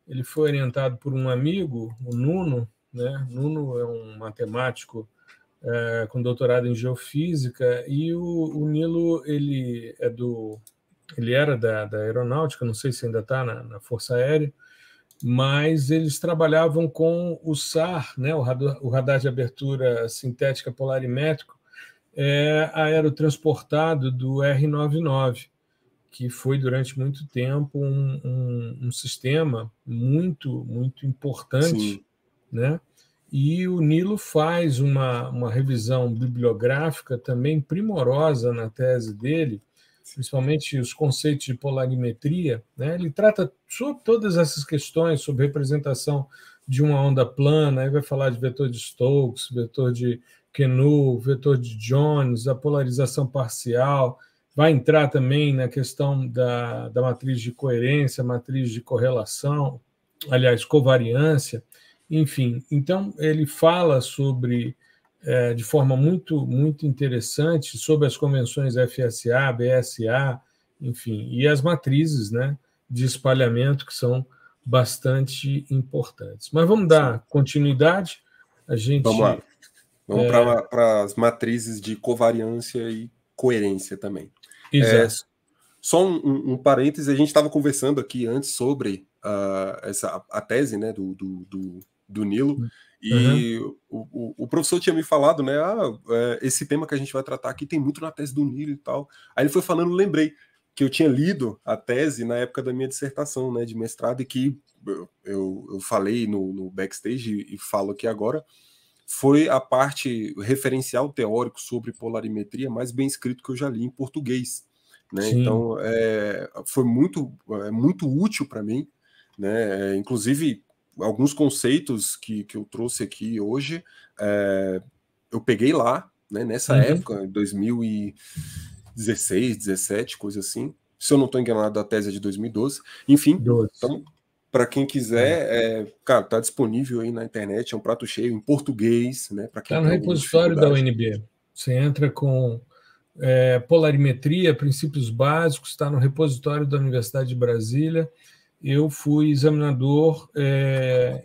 S1: Ele foi orientado por um amigo, o Nuno, né? Nuno é um matemático com doutorado em geofísica, e o Nilo ele era da aeronáutica, não sei se ainda está na Força Aérea, mas eles trabalhavam com o SAR, né, o radar de abertura sintética polarimétrico, aerotransportado do R99, que foi durante muito tempo um sistema muito, muito importante, né? E o Nilo faz uma revisão bibliográfica também primorosa na tese dele, principalmente os conceitos de polarimetria, né? Ele trata sobre todas essas questões, sobre representação de uma onda plana, aí vai falar de vetor de Stokes, vetor de Quenu, vetor de Jones, a polarização parcial, vai entrar também na questão da matriz de coerência, matriz de correlação, aliás, covariância, enfim. Então, ele fala sobre, de forma muito, muito interessante, sobre as convenções FSA, BSA, enfim, e as matrizes, né, de espalhamento, que são bastante importantes. Mas vamos dar continuidade. A gente...
S2: Vamos lá. Vamos para as matrizes de covariância e coerência também.
S1: Exato.
S2: Só um parêntese, a gente estava conversando aqui antes sobre a tese, né, do Nilo, e o professor tinha me falado, né, esse tema que a gente vai tratar aqui tem muito na tese do Nilo e tal. Aí ele foi falando, lembrei que eu tinha lido a tese na época da minha dissertação, né, de mestrado, e que eu falei no backstage e falo aqui agora, foi a parte referencial teórico sobre polarimetria mais bem escrito que eu já li em português, né? Então foi muito útil para mim, né? Inclusive alguns conceitos que eu trouxe aqui hoje eu peguei lá, né? Nessa época, 2016, 17, coisa assim. Se eu não estou enganado, a tese é de 2012. Enfim, então, para quem quiser, cara, tá disponível aí na internet, é um prato cheio em português, né? Para quem
S1: tá no repositório da UNB. Você entra com polarimetria, princípios básicos, está no repositório da Universidade de Brasília. Eu fui examinador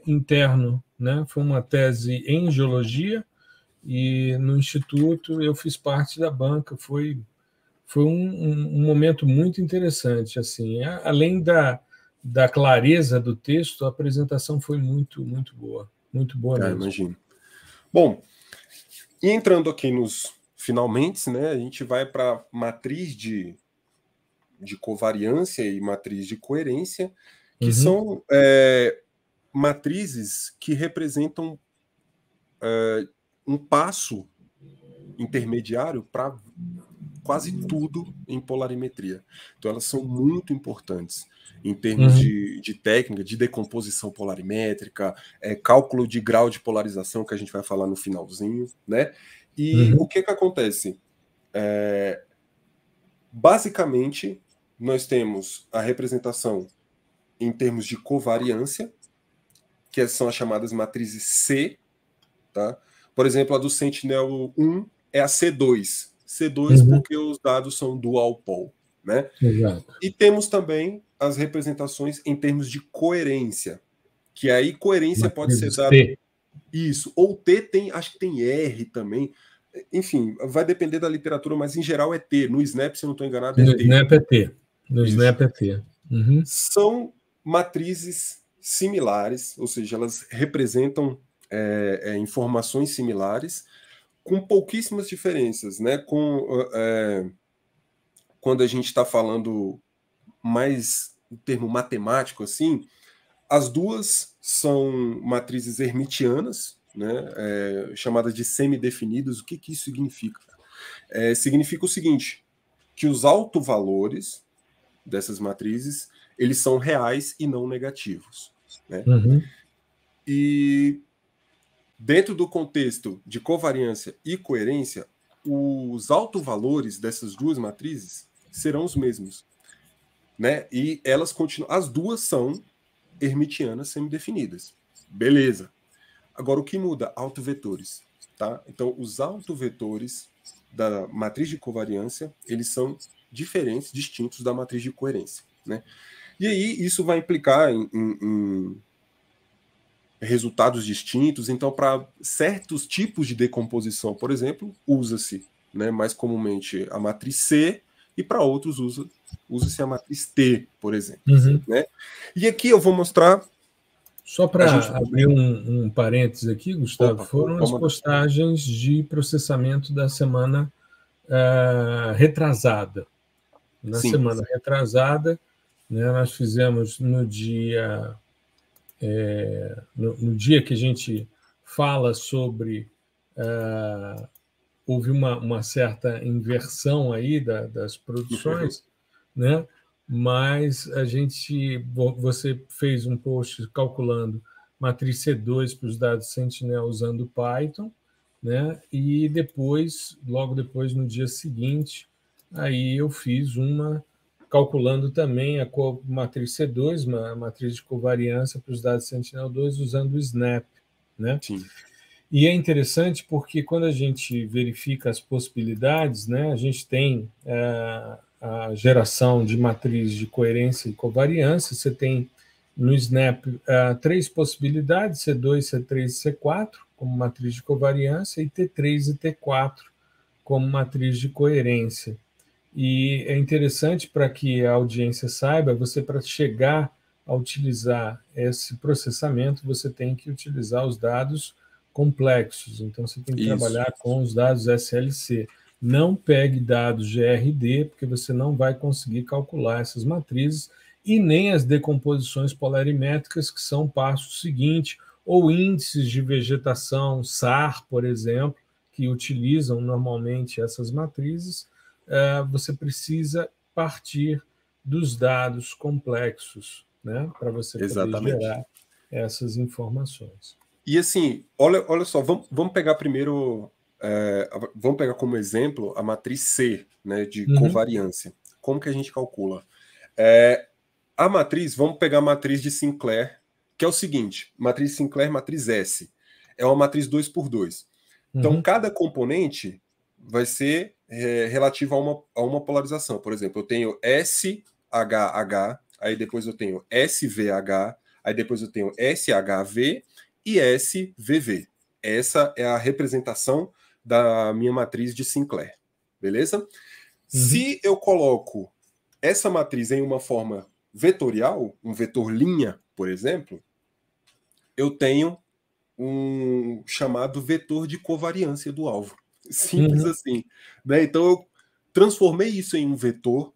S1: interno, né? Foi uma tese em geologia e no instituto eu fiz parte da banca. Foi um momento muito interessante, assim, além da clareza do texto, a apresentação foi muito boa mesmo.
S2: Imagino. Bom, e entrando aqui nos finalmente, né, a gente vai para matriz de covariância e matriz de coerência, que são matrizes que representam um passo intermediário para quase tudo em polarimetria. Então elas são muito importantes em termos de técnica, de decomposição polarimétrica, cálculo de grau de polarização, que a gente vai falar no finalzinho, né? E o que acontece? Basicamente, nós temos a representação em termos de covariância, que são as chamadas matrizes C, tá? Por exemplo, a do Sentinel-1 é a C2. C2 porque os dados são dual pole, né?
S1: Exato.
S2: E temos também as representações em termos de coerência, que aí coerência pode ser dada... Isso, ou T tem, acho que tem R também. Enfim, vai depender da literatura, mas em geral é T. No Snap, se eu não estou enganado, é T.
S1: No Snap é T.
S2: São matrizes similares, ou seja, elas representam informações similares, com pouquíssimas diferenças, né? Quando a gente está falando mais em termo matemático, assim, as duas são matrizes hermitianas, né? Chamadas de semidefinidas. O que isso significa? Significa o seguinte, que os autovalores dessas matrizes, eles são reais e não negativos, né? E dentro do contexto de covariância e coerência, os autovalores dessas duas matrizes serão os mesmos, né? E elas continuam, as duas são hermitianas semidefinidas. Beleza. Agora o que muda? Autovetores, tá? Então os autovetores da matriz de covariância, eles são diferentes, distintos da matriz de coerência, né? E aí isso vai implicar em resultados distintos. Então, para certos tipos de decomposição, por exemplo, usa-se, né, mais comumente a matriz C, e para outros usa-se a matriz T, por exemplo. Né? E aqui eu vou mostrar...
S1: Só para abrir um parênteses aqui, Gustavo, foram as postagens de processamento da semana retrasada. Na semana retrasada, né, nós fizemos no dia que a gente fala sobre houve uma certa inversão aí das produções, né? Mas você fez um post calculando matriz C2 para os dados Sentinel usando Python, né? E depois, logo depois, no dia seguinte, aí eu fiz uma calculando também a matriz C2, uma matriz de covariância para os dados Sentinel-2 usando o Snap, né?
S2: Sim.
S1: E é interessante porque quando a gente verifica as possibilidades, né, a gente tem a geração de matriz de coerência e covariância, você tem no Snap 3 possibilidades, C2, C3 e C4, como matriz de covariância, e T3 e T4 como matriz de coerência. E é interessante para que a audiência saiba, você para chegar a utilizar esse processamento, você tem que utilizar os dados complexos. Então, você tem que trabalhar com os dados SLC. Não pegue dados GRD, porque você não vai conseguir calcular essas matrizes, e nem as decomposições polarimétricas, que são o passo seguinte, ou índices de vegetação, SAR, por exemplo, que utilizam normalmente essas matrizes. Você precisa partir dos dados complexos, né, para você poder gerar essas informações.
S2: E assim, olha só, vamos pegar primeiro, vamos pegar como exemplo a matriz C, né, de covariância. Como que a gente calcula? A matriz, vamos pegar a matriz de Sinclair, que é o seguinte, matriz Sinclair, matriz S. É uma matriz 2x2. Então, cada componente vai ser relativo a uma polarização. Por exemplo, eu tenho SHH, aí depois eu tenho SVH, aí depois eu tenho SHV e SVV. Essa é a representação da minha matriz de Sinclair. Beleza? Se eu coloco essa matriz em uma forma vetorial, um vetor linha, por exemplo, eu tenho um chamado vetor de covariância do alvo. Simples assim. Né? Então, eu transformei isso em um vetor,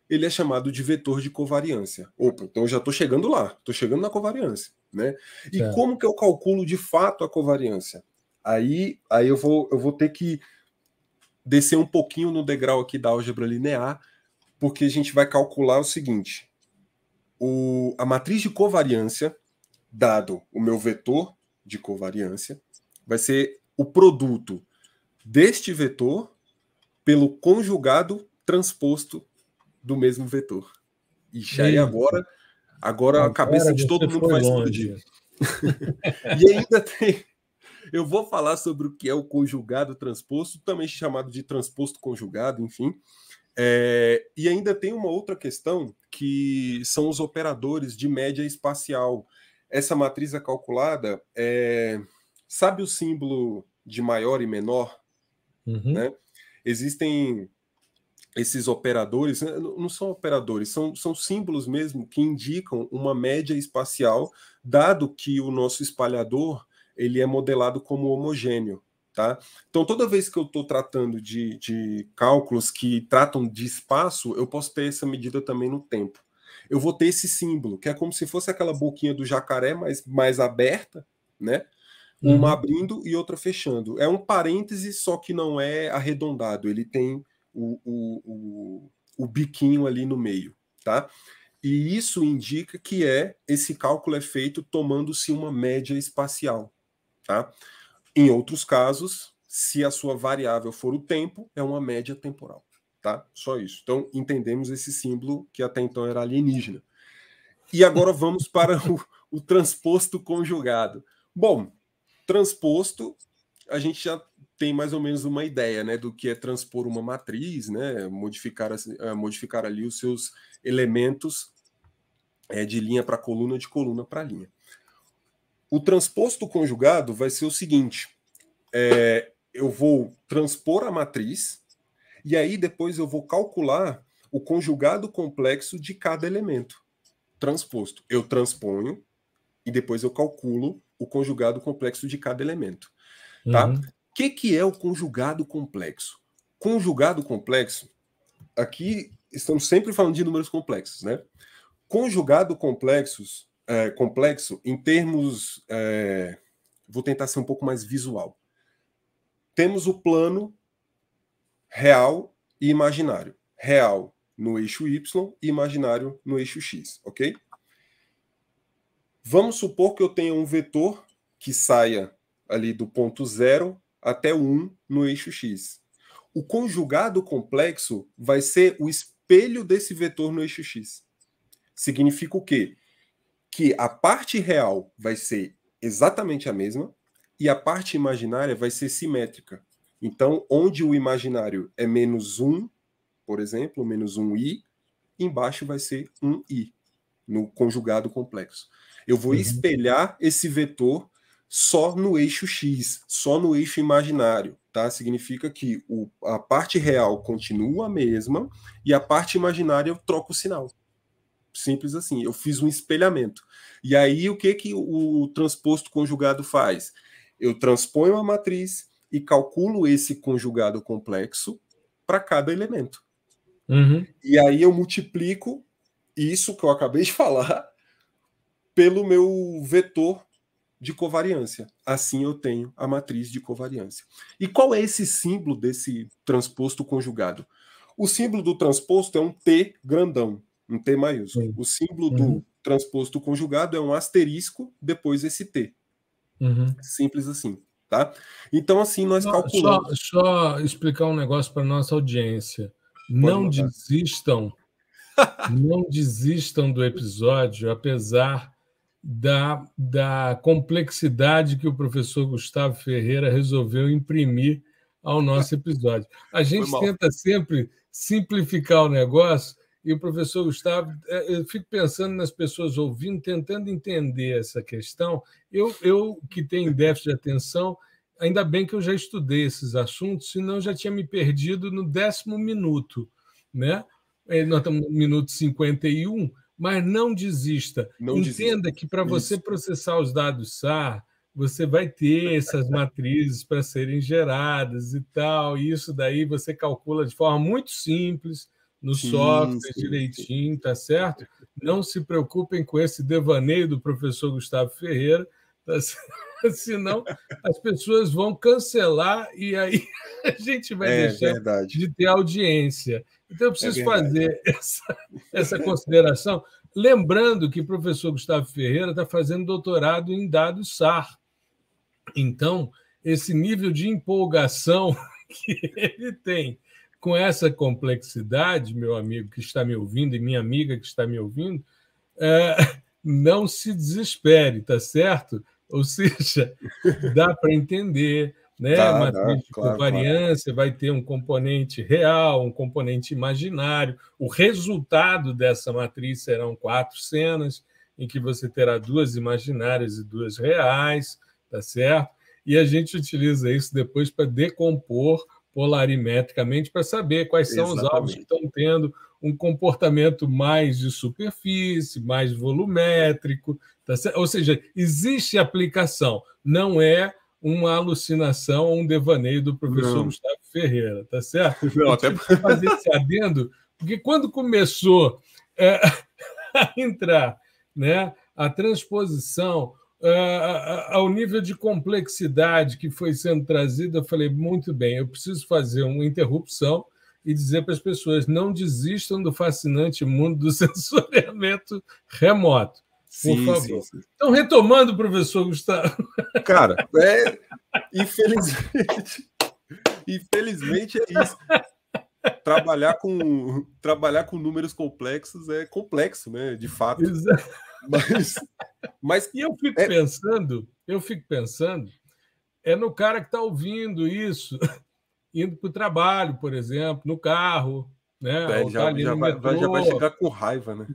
S2: ele é chamado de vetor de covariância. Opa, então eu já estou chegando lá, estou chegando na covariância. Né? E como que eu calculo de fato a covariância? Aí eu vou ter que descer um pouquinho no degrau aqui da álgebra linear, porque a gente vai calcular o seguinte: a matriz de covariância, dado o meu vetor de covariância, vai ser o produto deste vetor pelo conjugado transposto do mesmo vetor. Ixi, aí agora a cabeça de todo mundo vai explodir. E ainda tem... Eu vou falar sobre o que é o conjugado transposto, também chamado de transposto conjugado, enfim. E ainda tem uma outra questão, que são os operadores de média espacial. Essa matriz é calculada, sabe o símbolo de maior e menor? Né? Existem esses operadores, não são operadores, são símbolos mesmo que indicam uma média espacial, dado que o nosso espalhador ele é modelado como homogêneo. Tá? Então, toda vez que eu estou tratando de cálculos que tratam de espaço, eu posso ter essa medida também no tempo. Eu vou ter esse símbolo, que é como se fosse aquela boquinha do jacaré mais aberta, né? Uma abrindo e outra fechando. É um parêntese, só que não é arredondado. Ele tem o biquinho ali no meio. Tá? E isso indica que esse cálculo é feito tomando-se uma média espacial. Tá? Em outros casos, se a sua variável for o tempo, é uma média temporal. Tá? Só isso. Então, entendemos esse símbolo que até então era alienígena. E agora vamos para o transposto conjugado. Bom, transposto, a gente já tem mais ou menos uma ideia, né, do que é transpor uma matriz, né, modificar ali os seus elementos de linha para coluna, de coluna para linha. O transposto conjugado vai ser o seguinte: eu vou transpor a matriz e aí depois eu vou calcular o conjugado complexo de cada elemento transposto. Eu transponho e depois eu calculo o conjugado complexo de cada elemento. Tá? O que é o conjugado complexo? Conjugado complexo, aqui estamos sempre falando de números complexos, né? Conjugado complexo em termos... vou tentar ser um pouco mais visual. Temos o plano real e imaginário. Real no eixo Y e imaginário no eixo X, ok? Vamos supor que eu tenha um vetor que saia ali do ponto 0 até o 1 no eixo x. O conjugado complexo vai ser o espelho desse vetor no eixo x. Significa o quê? Que a parte real vai ser exatamente a mesma e a parte imaginária vai ser simétrica. Então, onde o imaginário é menos 1, por exemplo, menos 1i, embaixo vai ser 1i, no conjugado complexo. Eu vou espelhar esse vetor só no eixo x, só no eixo imaginário, tá? Significa que a parte real continua a mesma e a parte imaginária eu troco o sinal. Simples assim, eu fiz um espelhamento. E aí o que o transposto conjugado faz? Eu transponho a matriz e calculo esse conjugado complexo para cada elemento. E aí eu multiplico isso que eu acabei de falar pelo meu vetor de covariância. Assim eu tenho a matriz de covariância. E qual é esse símbolo desse transposto conjugado? O símbolo do transposto é um T grandão, um T maiúsculo. O símbolo do transposto conjugado é um asterisco, depois esse T. Simples assim, tá? Então, assim, nós calculamos...
S1: Só explicar um negócio para a nossa audiência. Não desistam do episódio, apesar da complexidade que o professor Gustavo Ferreira resolveu imprimir ao nosso episódio. A gente tenta sempre simplificar o negócio e o professor Gustavo, eu fico pensando nas pessoas ouvindo, tentando entender essa questão. Eu que tenho déficit de atenção, ainda bem que eu já estudei esses assuntos, senão eu já tinha me perdido no 10º minuto, né? Nós estamos no minuto 51, mas não desista. Entenda que para você processar os dados SAR, você vai ter essas matrizes para serem geradas e tal, e isso daí você calcula de forma muito simples, no software direitinho, tá certo? Não se preocupem com esse devaneio do professor Gustavo Ferreira, tá certo? Senão as pessoas vão cancelar e aí a gente vai deixar de ter audiência. Então, eu preciso fazer essa consideração, lembrando que o professor Gustavo Ferreira está fazendo doutorado em dados SAR. Então, esse nível de empolgação que ele tem com essa complexidade, meu amigo que está me ouvindo e minha amiga que está me ouvindo, não se desespere, tá certo? Ou seja, dá para entender, né? Matriz de covariância vai ter um componente real, um componente imaginário. O resultado dessa matriz serão 4 cenas, em que você terá 2 imaginárias e 2 reais, tá certo? E a gente utiliza isso depois para decompor polarimetricamente para saber quais são os alvos que estão tendo um comportamento mais de superfície, mais volumétrico, tá certo? Ou seja, existe aplicação, não é uma alucinação ou um devaneio do professor Gustavo Ferreira, tá certo?
S2: Não, até
S1: fazer esse adendo, porque quando começou a entrar, né, a transposição ao nível de complexidade que foi sendo trazida, eu falei, muito bem, eu preciso fazer uma interrupção e dizer para as pessoas, não desistam do fascinante mundo do sensoriamento remoto, por favor. Sim. Então, retomando, professor Gustavo.
S2: Cara, infelizmente é isso. Trabalhar com números complexos é complexo, né? De fato.
S1: Exato.
S2: Mas
S1: e eu fico pensando no cara que está ouvindo isso, indo para o trabalho, por exemplo, no carro, né?
S2: Já vai chegar com raiva, né?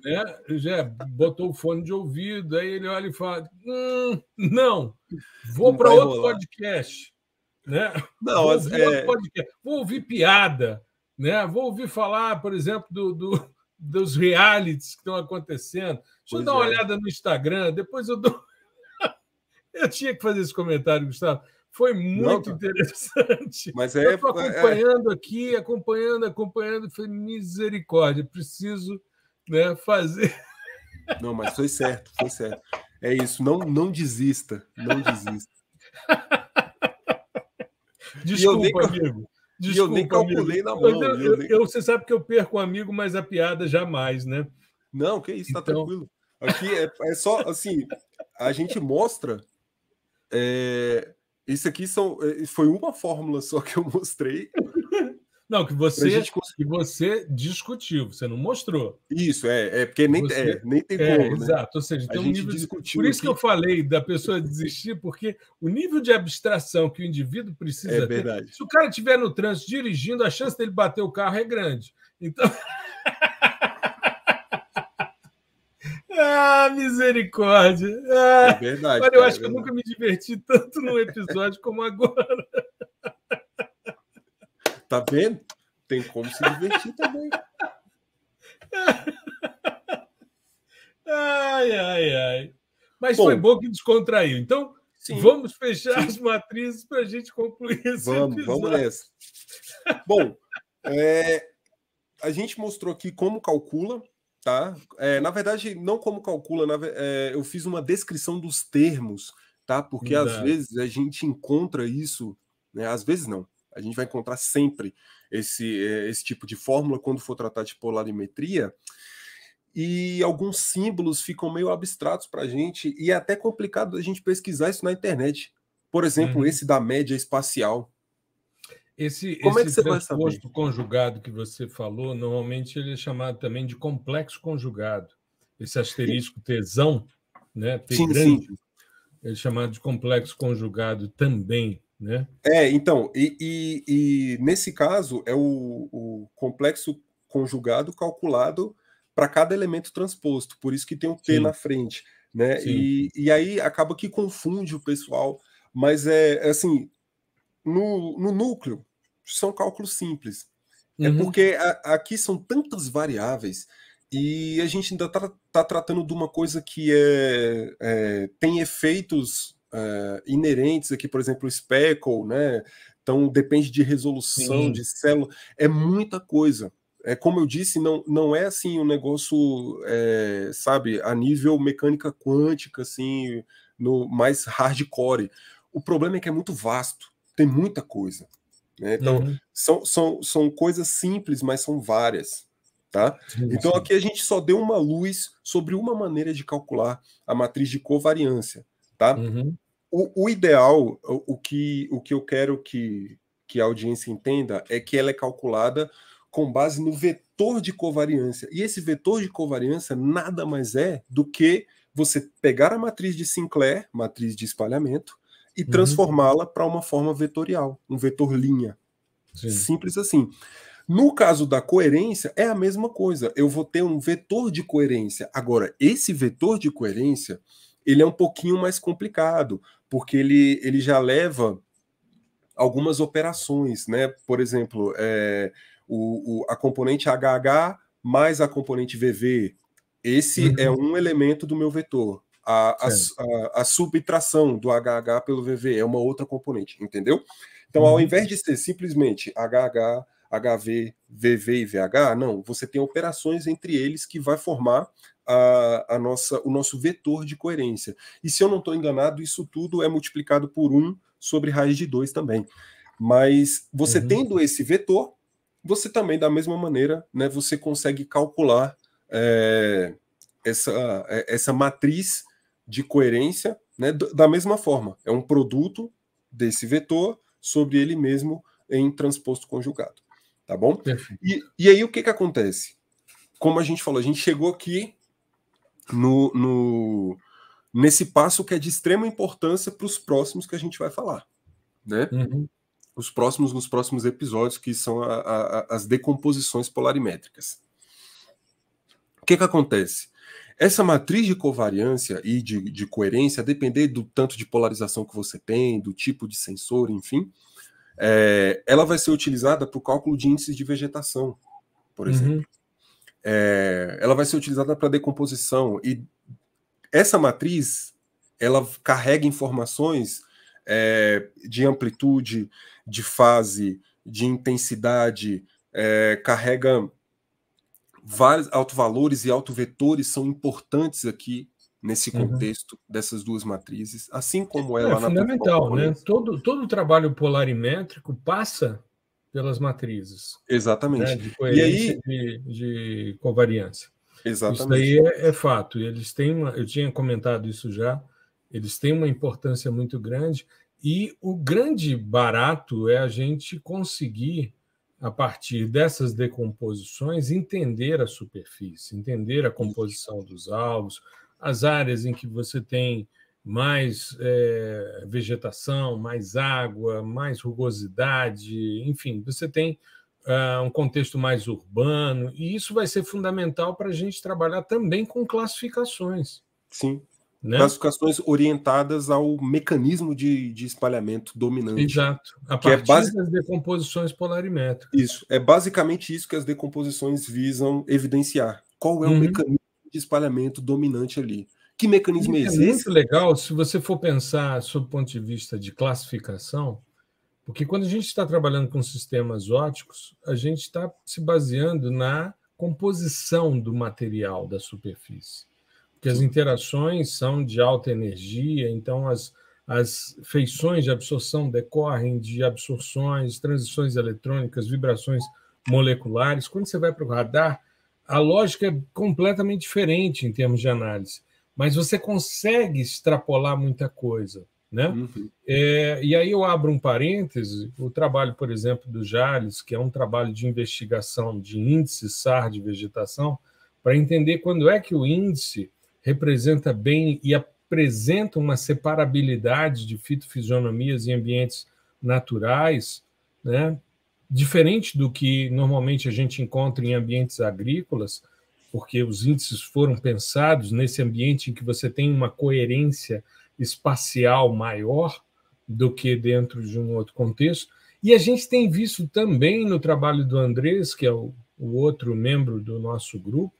S1: Já botou o fone de ouvido, aí ele olha e fala: não, vou para outro podcast, né? Vou ouvir outro podcast, vou ouvir piada, né? Vou ouvir falar, por exemplo, dos realities que estão acontecendo. Deixa eu dar uma olhada no Instagram, depois eu dou. Eu tinha que fazer esse comentário, Gustavo. Foi muito interessante.
S2: Mas
S1: eu estou acompanhando aqui, acompanhando. Foi misericórdia, preciso, né, fazer.
S2: Não, mas foi certo. É isso, não desista, não desista.
S1: Desculpa, amigo.
S2: Desculpa, eu nem calculei
S1: amigo.
S2: Na mão.
S1: Você sabe que eu perco um amigo, mas a piada jamais, né?
S2: Não, que isso, tá tranquilo. Aqui é só assim, a gente mostra... isso aqui foi uma fórmula só que eu mostrei.
S1: Não, que você discutiu, você não mostrou.
S2: Isso, porque nem tem como, né?
S1: Exato, ou seja, tem um nível
S2: discutiu
S1: por isso que eu falei da pessoa desistir, porque o nível de abstração que o indivíduo precisa ter, se o cara estiver no trânsito dirigindo, a chance dele bater o carro é grande. Então... misericórdia!
S2: É verdade.
S1: Olha, eu acho que eu nunca me diverti tanto num episódio como agora.
S2: Tá vendo? Tem como se divertir também.
S1: Ai. Mas foi bom que descontraiu. Então, vamos fechar as matrizes para a gente concluir esse episódio.
S2: Vamos nessa. Bom, a gente mostrou aqui como calcula, tá? Na verdade, não como calcula, eu fiz uma descrição dos termos, tá? Porque às vezes a gente encontra isso, né? Às vezes não. A gente vai encontrar sempre esse tipo de fórmula quando for tratar de polarimetria, e alguns símbolos ficam meio abstratos para a gente, e é até complicado a gente pesquisar isso na internet. Por exemplo, esse da média espacial.
S1: Como é que você transposto conjugado que você falou, normalmente ele é chamado também de complexo conjugado. Esse asterisco Tzão, né, T grande, é chamado de complexo conjugado também. Né?
S2: Então, e nesse caso é o complexo conjugado calculado para cada elemento transposto, por isso que tem um T na frente, né? E aí acaba que confunde o pessoal, mas assim, no núcleo são cálculos simples. É porque aqui são tantas variáveis e a gente ainda tá tratando de uma coisa que tem efeitos inerentes aqui, por exemplo, o speckle, né? Então depende de resolução de célula, é muita coisa. Como eu disse, não é assim um negócio, sabe, a nível mecânica quântica, assim, no mais hardcore. O problema é que é muito vasto, tem muita coisa. Né? Então, são coisas simples, mas são várias. Tá? Então, aqui a gente só deu uma luz sobre uma maneira de calcular a matriz de covariância. Tá? O ideal, o que eu quero que a audiência entenda é que ela é calculada com base no vetor de covariância. E esse vetor de covariância nada mais é do que você pegar a matriz de Sinclair, matriz de espalhamento, e transformá-la para uma forma vetorial, um vetor linha. Simples assim. No caso da coerência, é a mesma coisa. Eu vou ter um vetor de coerência. Agora, esse vetor de coerência, ele é um pouquinho mais complicado, porque ele já leva algumas operações, né? Por exemplo, a componente HH mais a componente VV. Esse é um elemento do meu vetor. A subtração do HH pelo VV é uma outra componente, entendeu? Então, ao invés de ser simplesmente HH, HV, VV e VH, não, você tem operações entre eles que vai formar o nosso vetor de coerência. E se eu não estou enganado, isso tudo é multiplicado por 1 sobre raiz de 2 também. Mas você tendo esse vetor, você também, da mesma maneira, né, você consegue calcular essa matriz de coerência, né, da mesma forma. É um produto desse vetor sobre ele mesmo em transposto conjugado. Tá bom? E aí o que acontece? Como a gente falou, a gente chegou aqui nesse passo que é de extrema importância para os próximos que a gente vai falar. Né? Nos próximos episódios, que são as decomposições polarimétricas. O que acontece? Essa matriz de covariância e de coerência, a depender do tanto de polarização que você tem, do tipo de sensor, enfim, ela vai ser utilizada para o cálculo de índices de vegetação, por exemplo. Ela vai ser utilizada para decomposição. E essa matriz, ela carrega informações de amplitude, de fase, de intensidade, carrega vários autovalores e autovetores são importantes aqui nesse contexto dessas duas matrizes, assim como ela
S1: é fundamental, né? Todo o trabalho polarimétrico passa pelas matrizes.
S2: Exatamente.
S1: Né? De coerência e de covariância.
S2: Exatamente.
S1: Isso daí é fato. Eles têm eu tinha comentado isso já, eles têm uma importância muito grande, e o grande barato é a gente conseguir, a partir dessas decomposições, entender a superfície, entender a composição dos alvos, as áreas em que você tem mais vegetação, mais água, mais rugosidade, enfim, você tem um contexto mais urbano, e isso vai ser fundamental para a gente trabalhar também com classificações.
S2: Sim.
S1: Né?
S2: Classificações orientadas ao mecanismo de espalhamento dominante.
S1: Exato. A partir das decomposições polarimétricas.
S2: Isso. É basicamente isso que as decomposições visam evidenciar. Qual é o mecanismo de espalhamento dominante ali? Que mecanismo é esse?
S1: É muito legal se você for pensar sob o ponto de vista de classificação, porque quando a gente está trabalhando com sistemas ópticos, a gente está se baseando na composição do material da superfície. Porque as interações são de alta energia, então as feições de absorção decorrem de absorções, transições eletrônicas, vibrações moleculares. Quando você vai para o radar, a lógica é completamente diferente em termos de análise, mas você consegue extrapolar muita coisa. Né? E aí eu abro um parêntese, o trabalho, por exemplo, do Jales, que é um trabalho de investigação de índice SAR de vegetação, para entender quando é que o índice representa bem e apresenta uma separabilidade de fitofisionomias em ambientes naturais, né? Diferente do que normalmente a gente encontra em ambientes agrícolas, porque os índices foram pensados nesse ambiente em que você tem uma coerência espacial maior do que dentro de um outro contexto. E a gente tem visto também no trabalho do Andrés, que é o outro membro do nosso grupo,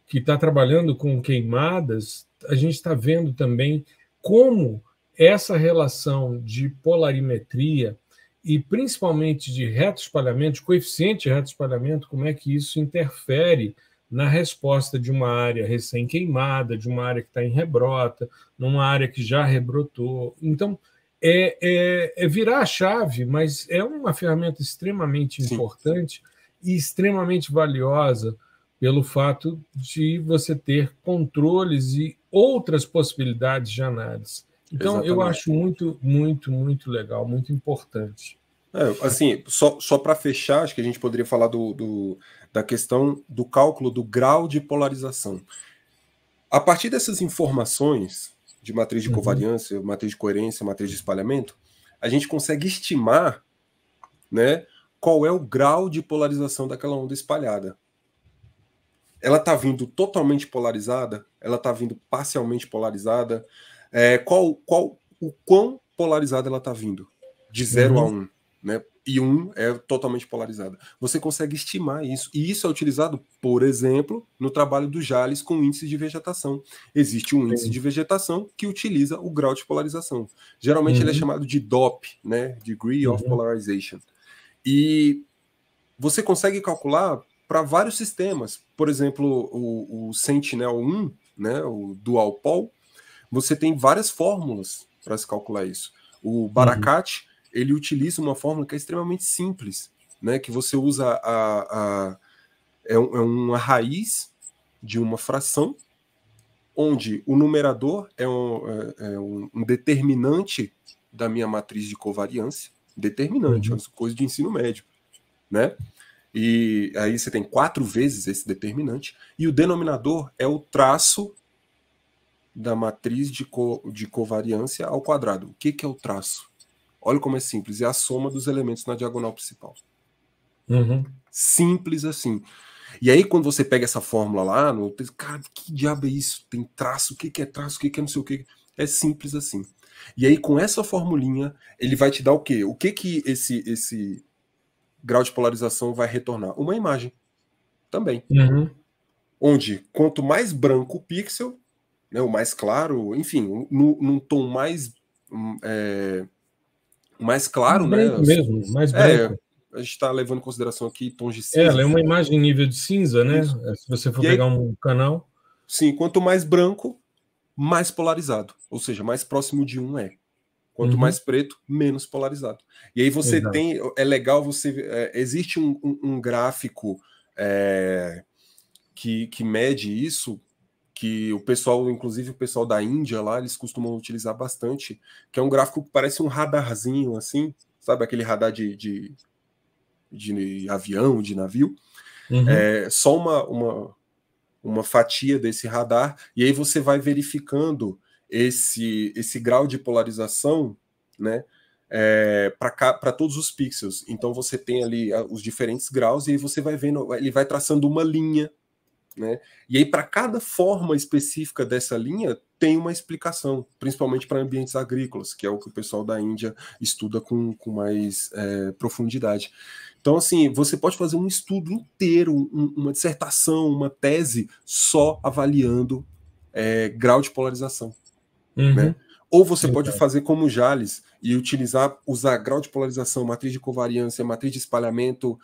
S1: que está trabalhando com queimadas, a gente está vendo também como essa relação de polarimetria e principalmente de retroespalhamento, de coeficiente de retroespalhamento, como é que isso interfere na resposta de uma área recém-queimada, de uma área que está em rebrota, numa área que já rebrotou. Então, é virar a chave, mas é uma ferramenta extremamente importante e extremamente valiosa pelo fato de você ter controles e outras possibilidades de análise. Então, eu acho muito, muito, muito legal, muito importante.
S2: Assim, só para fechar, acho que a gente poderia falar da questão do cálculo do grau de polarização. A partir dessas informações de matriz de covariância, matriz de coerência, matriz de espalhamento, a gente consegue estimar, né, qual é o grau de polarização daquela onda espalhada. Ela está vindo totalmente polarizada? Ela está vindo parcialmente polarizada? O quão polarizada ela está vindo? De 0 a 1. Né? E 1 é totalmente polarizada. Você consegue estimar isso. E isso é utilizado, por exemplo, no trabalho do Jales com índice de vegetação. Existe um índice de vegetação que utiliza o grau de polarização. Geralmente ele é chamado de DOP, né? Degree of Polarization. E você consegue calcular para vários sistemas. Por exemplo, o Sentinel-1, né? O Dual Pol, você tem várias fórmulas para se calcular isso. O Barakat, ele utiliza uma fórmula que é extremamente simples, né? Que você usa uma raiz de uma fração, onde o numerador é um determinante da minha matriz de covariância, determinante, uma coisa de ensino médio, né? E aí você tem 4 vezes esse determinante, e o denominador é o traço da matriz de covariância ao quadrado. O que é o traço? Olha como é simples, é a soma dos elementos na diagonal principal. Simples assim. E aí, quando você pega essa fórmula lá, cara, que diabo é isso? Tem traço, o que é traço, o que é não sei o que? É simples assim. E aí, com essa formulinha, ele vai te dar o quê? O que esse grau de polarização vai retornar? Uma imagem também. Onde, quanto mais branco o pixel, né, o mais claro, enfim, num tom mais claro, né?
S1: Mesmo, mais branco.
S2: A gente está levando em consideração aqui tons de cinza.
S1: Ela é uma imagem em nível de cinza, né? Se você for pegar um canal.
S2: Sim, quanto mais branco, mais polarizado. Ou seja, mais próximo de 1 é. Quanto mais preto, menos polarizado. E aí você tem... É legal você... existe um gráfico que mede isso que o pessoal, inclusive o pessoal da Índia lá, eles costumam utilizar bastante, que é um gráfico que parece um radarzinho, assim, sabe, aquele radar de avião, de navio. É só uma fatia desse radar, e aí você vai verificando esse grau de polarização, né, para todos os pixels. Então você tem ali os diferentes graus, e aí você vai vendo, ele vai traçando uma linha, né? E aí, para cada forma específica dessa linha, tem uma explicação, principalmente para ambientes agrícolas, que é o que o pessoal da Índia estuda com mais profundidade. Então, assim, você pode fazer um estudo inteiro, uma dissertação, uma tese, só avaliando grau de polarização. Né? Ou você pode fazer como o Jales e usar grau de polarização, matriz de covariância, matriz de espalhamento,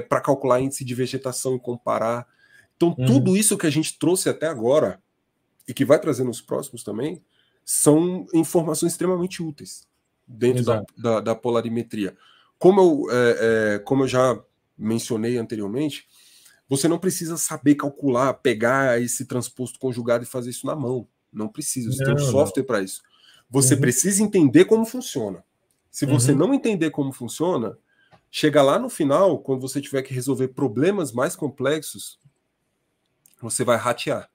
S2: para calcular índice de vegetação e comparar. Então, tudo isso que a gente trouxe até agora, e que vai trazer nos próximos também, são informações extremamente úteis dentro da polarimetria. Como eu já mencionei anteriormente, você não precisa saber calcular, pegar esse transposto conjugado e fazer isso na mão. Não precisa, você tem um software para isso. Você precisa entender como funciona. Se você não entender como funciona, chega lá no final, quando você tiver que resolver problemas mais complexos, você vai ratear,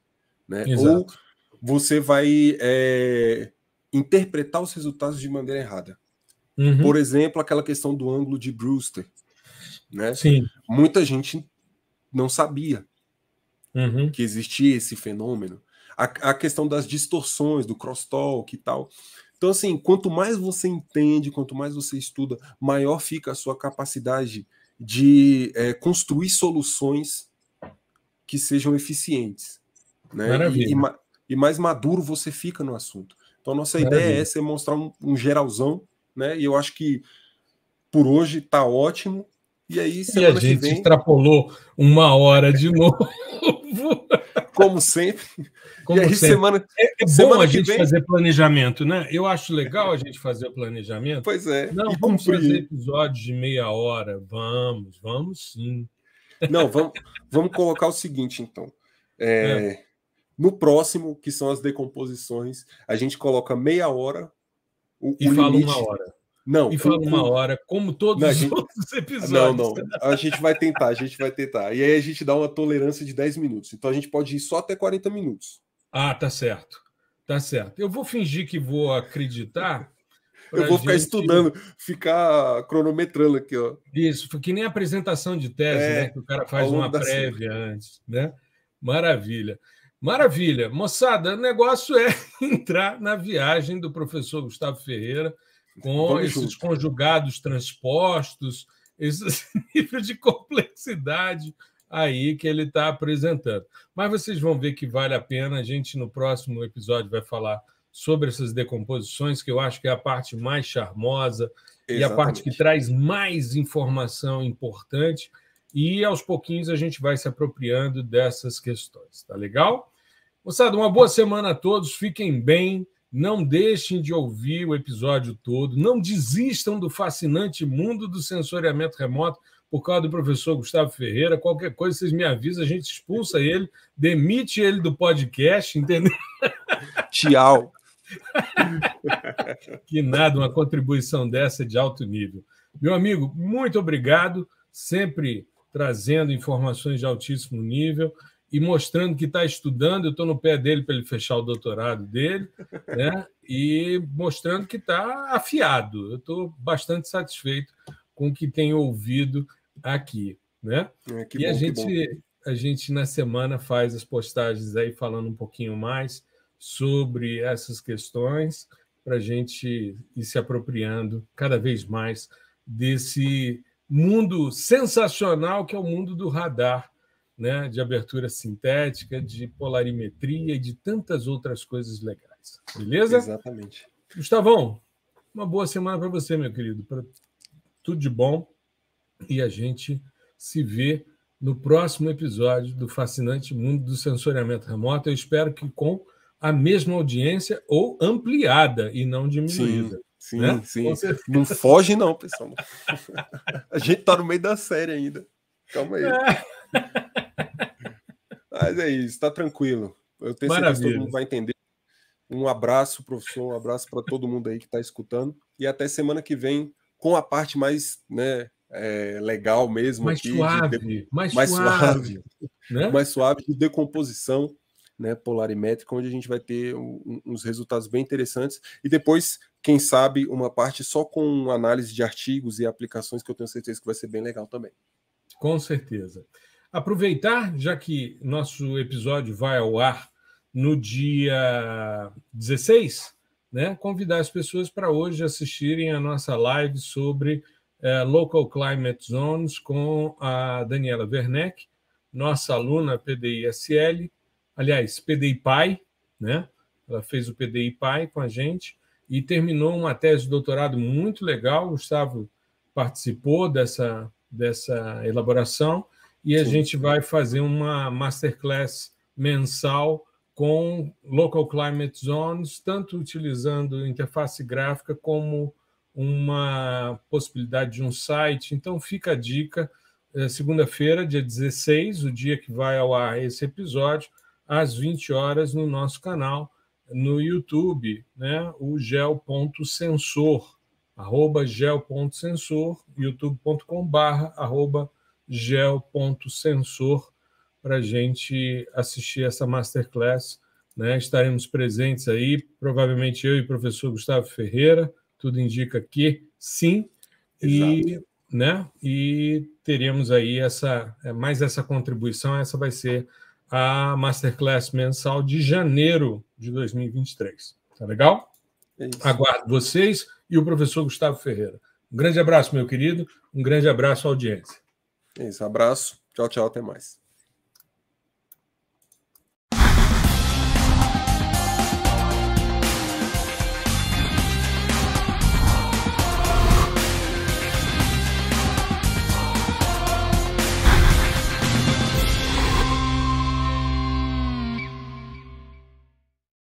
S2: né? Ou você vai interpretar os resultados de maneira errada. Por exemplo, aquela questão do ângulo de Brewster, né?
S1: Sim.
S2: Muita gente não sabia que existia esse fenômeno. A questão das distorções, do crosstalk e tal. Então, assim, quanto mais você entende, quanto mais você estuda, maior fica a sua capacidade de construir soluções que sejam eficientes, né? E mais maduro você fica no assunto. Então, a nossa ideia é essa, é mostrar um geralzão, né? E eu acho que por hoje está ótimo. E aí, semana que vem...
S1: E a gente extrapolou 1 hora de novo.
S2: Como sempre.
S1: Como
S2: e aí,
S1: sempre. É bom a gente fazer planejamento, né? Eu acho legal a gente fazer o planejamento.
S2: Pois é.
S1: Não, vamos fazer episódios de meia hora. Vamos sim.
S2: Não, vamos colocar o seguinte, então. No próximo, que são as decomposições, a gente coloca meia hora.
S1: E fala 1 hora.
S2: Não.
S1: E fala 1 hora, como todos os outros episódios.
S2: Não. A gente vai tentar. E aí a gente dá uma tolerância de 10 minutos. Então a gente pode ir só até 40 minutos.
S1: Ah, tá certo. Tá certo. Eu vou fingir que vou acreditar.
S2: Eu vou ficar estudando, ficar cronometrando aqui, ó.
S1: Isso, que nem a apresentação de tese, né? Que o cara faz uma prévia antes, né? Maravilha. Maravilha. Moçada, o negócio é entrar na viagem do professor Gustavo Ferreira com esses conjugados transpostos, esse nível de complexidade aí que ele está apresentando. Mas vocês vão ver que vale a pena. A gente, no próximo episódio, vai falar sobre essas decomposições, que eu acho que é a parte mais charmosa e a parte que traz mais informação importante. E, aos pouquinhos, a gente vai se apropriando dessas questões. Tá legal? Moçada, uma boa semana a todos. Fiquem bem. Não deixem de ouvir o episódio todo. Não desistam do fascinante mundo do sensoriamento remoto por causa do professor Gustavo Ferreira. Qualquer coisa, vocês me avisam, a gente expulsa ele, demite ele do podcast, entendeu?
S2: Tchau.
S1: Que nada, uma contribuição dessa de alto nível. Meu amigo, muito obrigado, sempre trazendo informações de altíssimo nível e mostrando que está estudando. Eu estou no pé dele para ele fechar o doutorado dele, né? E mostrando que está afiado. Eu estou bastante satisfeito com o que tenho ouvido aqui, né?
S2: E
S1: a gente, na semana, faz as postagens aí falando um pouquinho mais sobre essas questões para a gente ir se apropriando cada vez mais desse mundo sensacional que é o mundo do radar, né? De abertura sintética, de polarimetria e de tantas outras coisas legais. Beleza?
S2: Exatamente.
S1: Gustavão, uma boa semana para você, meu querido. Tudo de bom. E a gente se vê no próximo episódio do fascinante mundo do sensoriamento remoto. Eu espero que com a mesma audiência ou ampliada e não diminuída.
S2: Sim, né? Sim. Não foge não, pessoal. A gente tá no meio da série ainda. Calma aí. Mas é isso, tá tranquilo. Eu tenho certeza que todo mundo vai entender. Um abraço, professor, um abraço para todo mundo aí que está escutando. E até semana que vem, com a parte mais, né, legal mesmo
S1: mais
S2: aqui.
S1: Suave,
S2: mais suave.
S1: Né?
S2: Mais suave de decomposição, né, polarimétrica, onde a gente vai ter uns resultados bem interessantes. E depois, quem sabe, uma parte só com análise de artigos e aplicações, que eu tenho certeza que vai ser bem legal também.
S1: Com certeza. Aproveitar, já que nosso episódio vai ao ar no dia 16, né, convidar as pessoas para hoje assistirem a nossa live sobre Local Climate Zones com a Daniela Werneck, nossa aluna PDI-SL, aliás, PDI-PAI, né? Ela fez o PDI-PAI com a gente e terminou uma tese de doutorado muito legal. O Gustavo participou dessa elaboração e a gente vai fazer uma masterclass mensal com Local Climate Zones, tanto utilizando interface gráfica como uma possibilidade de um site. Então, fica a dica, segunda-feira, dia 16, o dia que vai ao ar esse episódio, às 20 horas, no nosso canal, no YouTube, né, o gel.sensor, @gel.sensor, youtube.com/gel.sensor, para a gente assistir essa masterclass. Né? Estaremos presentes aí, provavelmente eu e o professor Gustavo Ferreira, tudo indica que sim, e teremos aí mais essa contribuição. Essa vai ser a Masterclass mensal de janeiro de 2023. Tá legal? Aguardo vocês e o professor Gustavo Ferreira. Um grande abraço, meu querido. Um grande abraço à audiência.
S2: Abraço. Tchau, tchau. Até mais.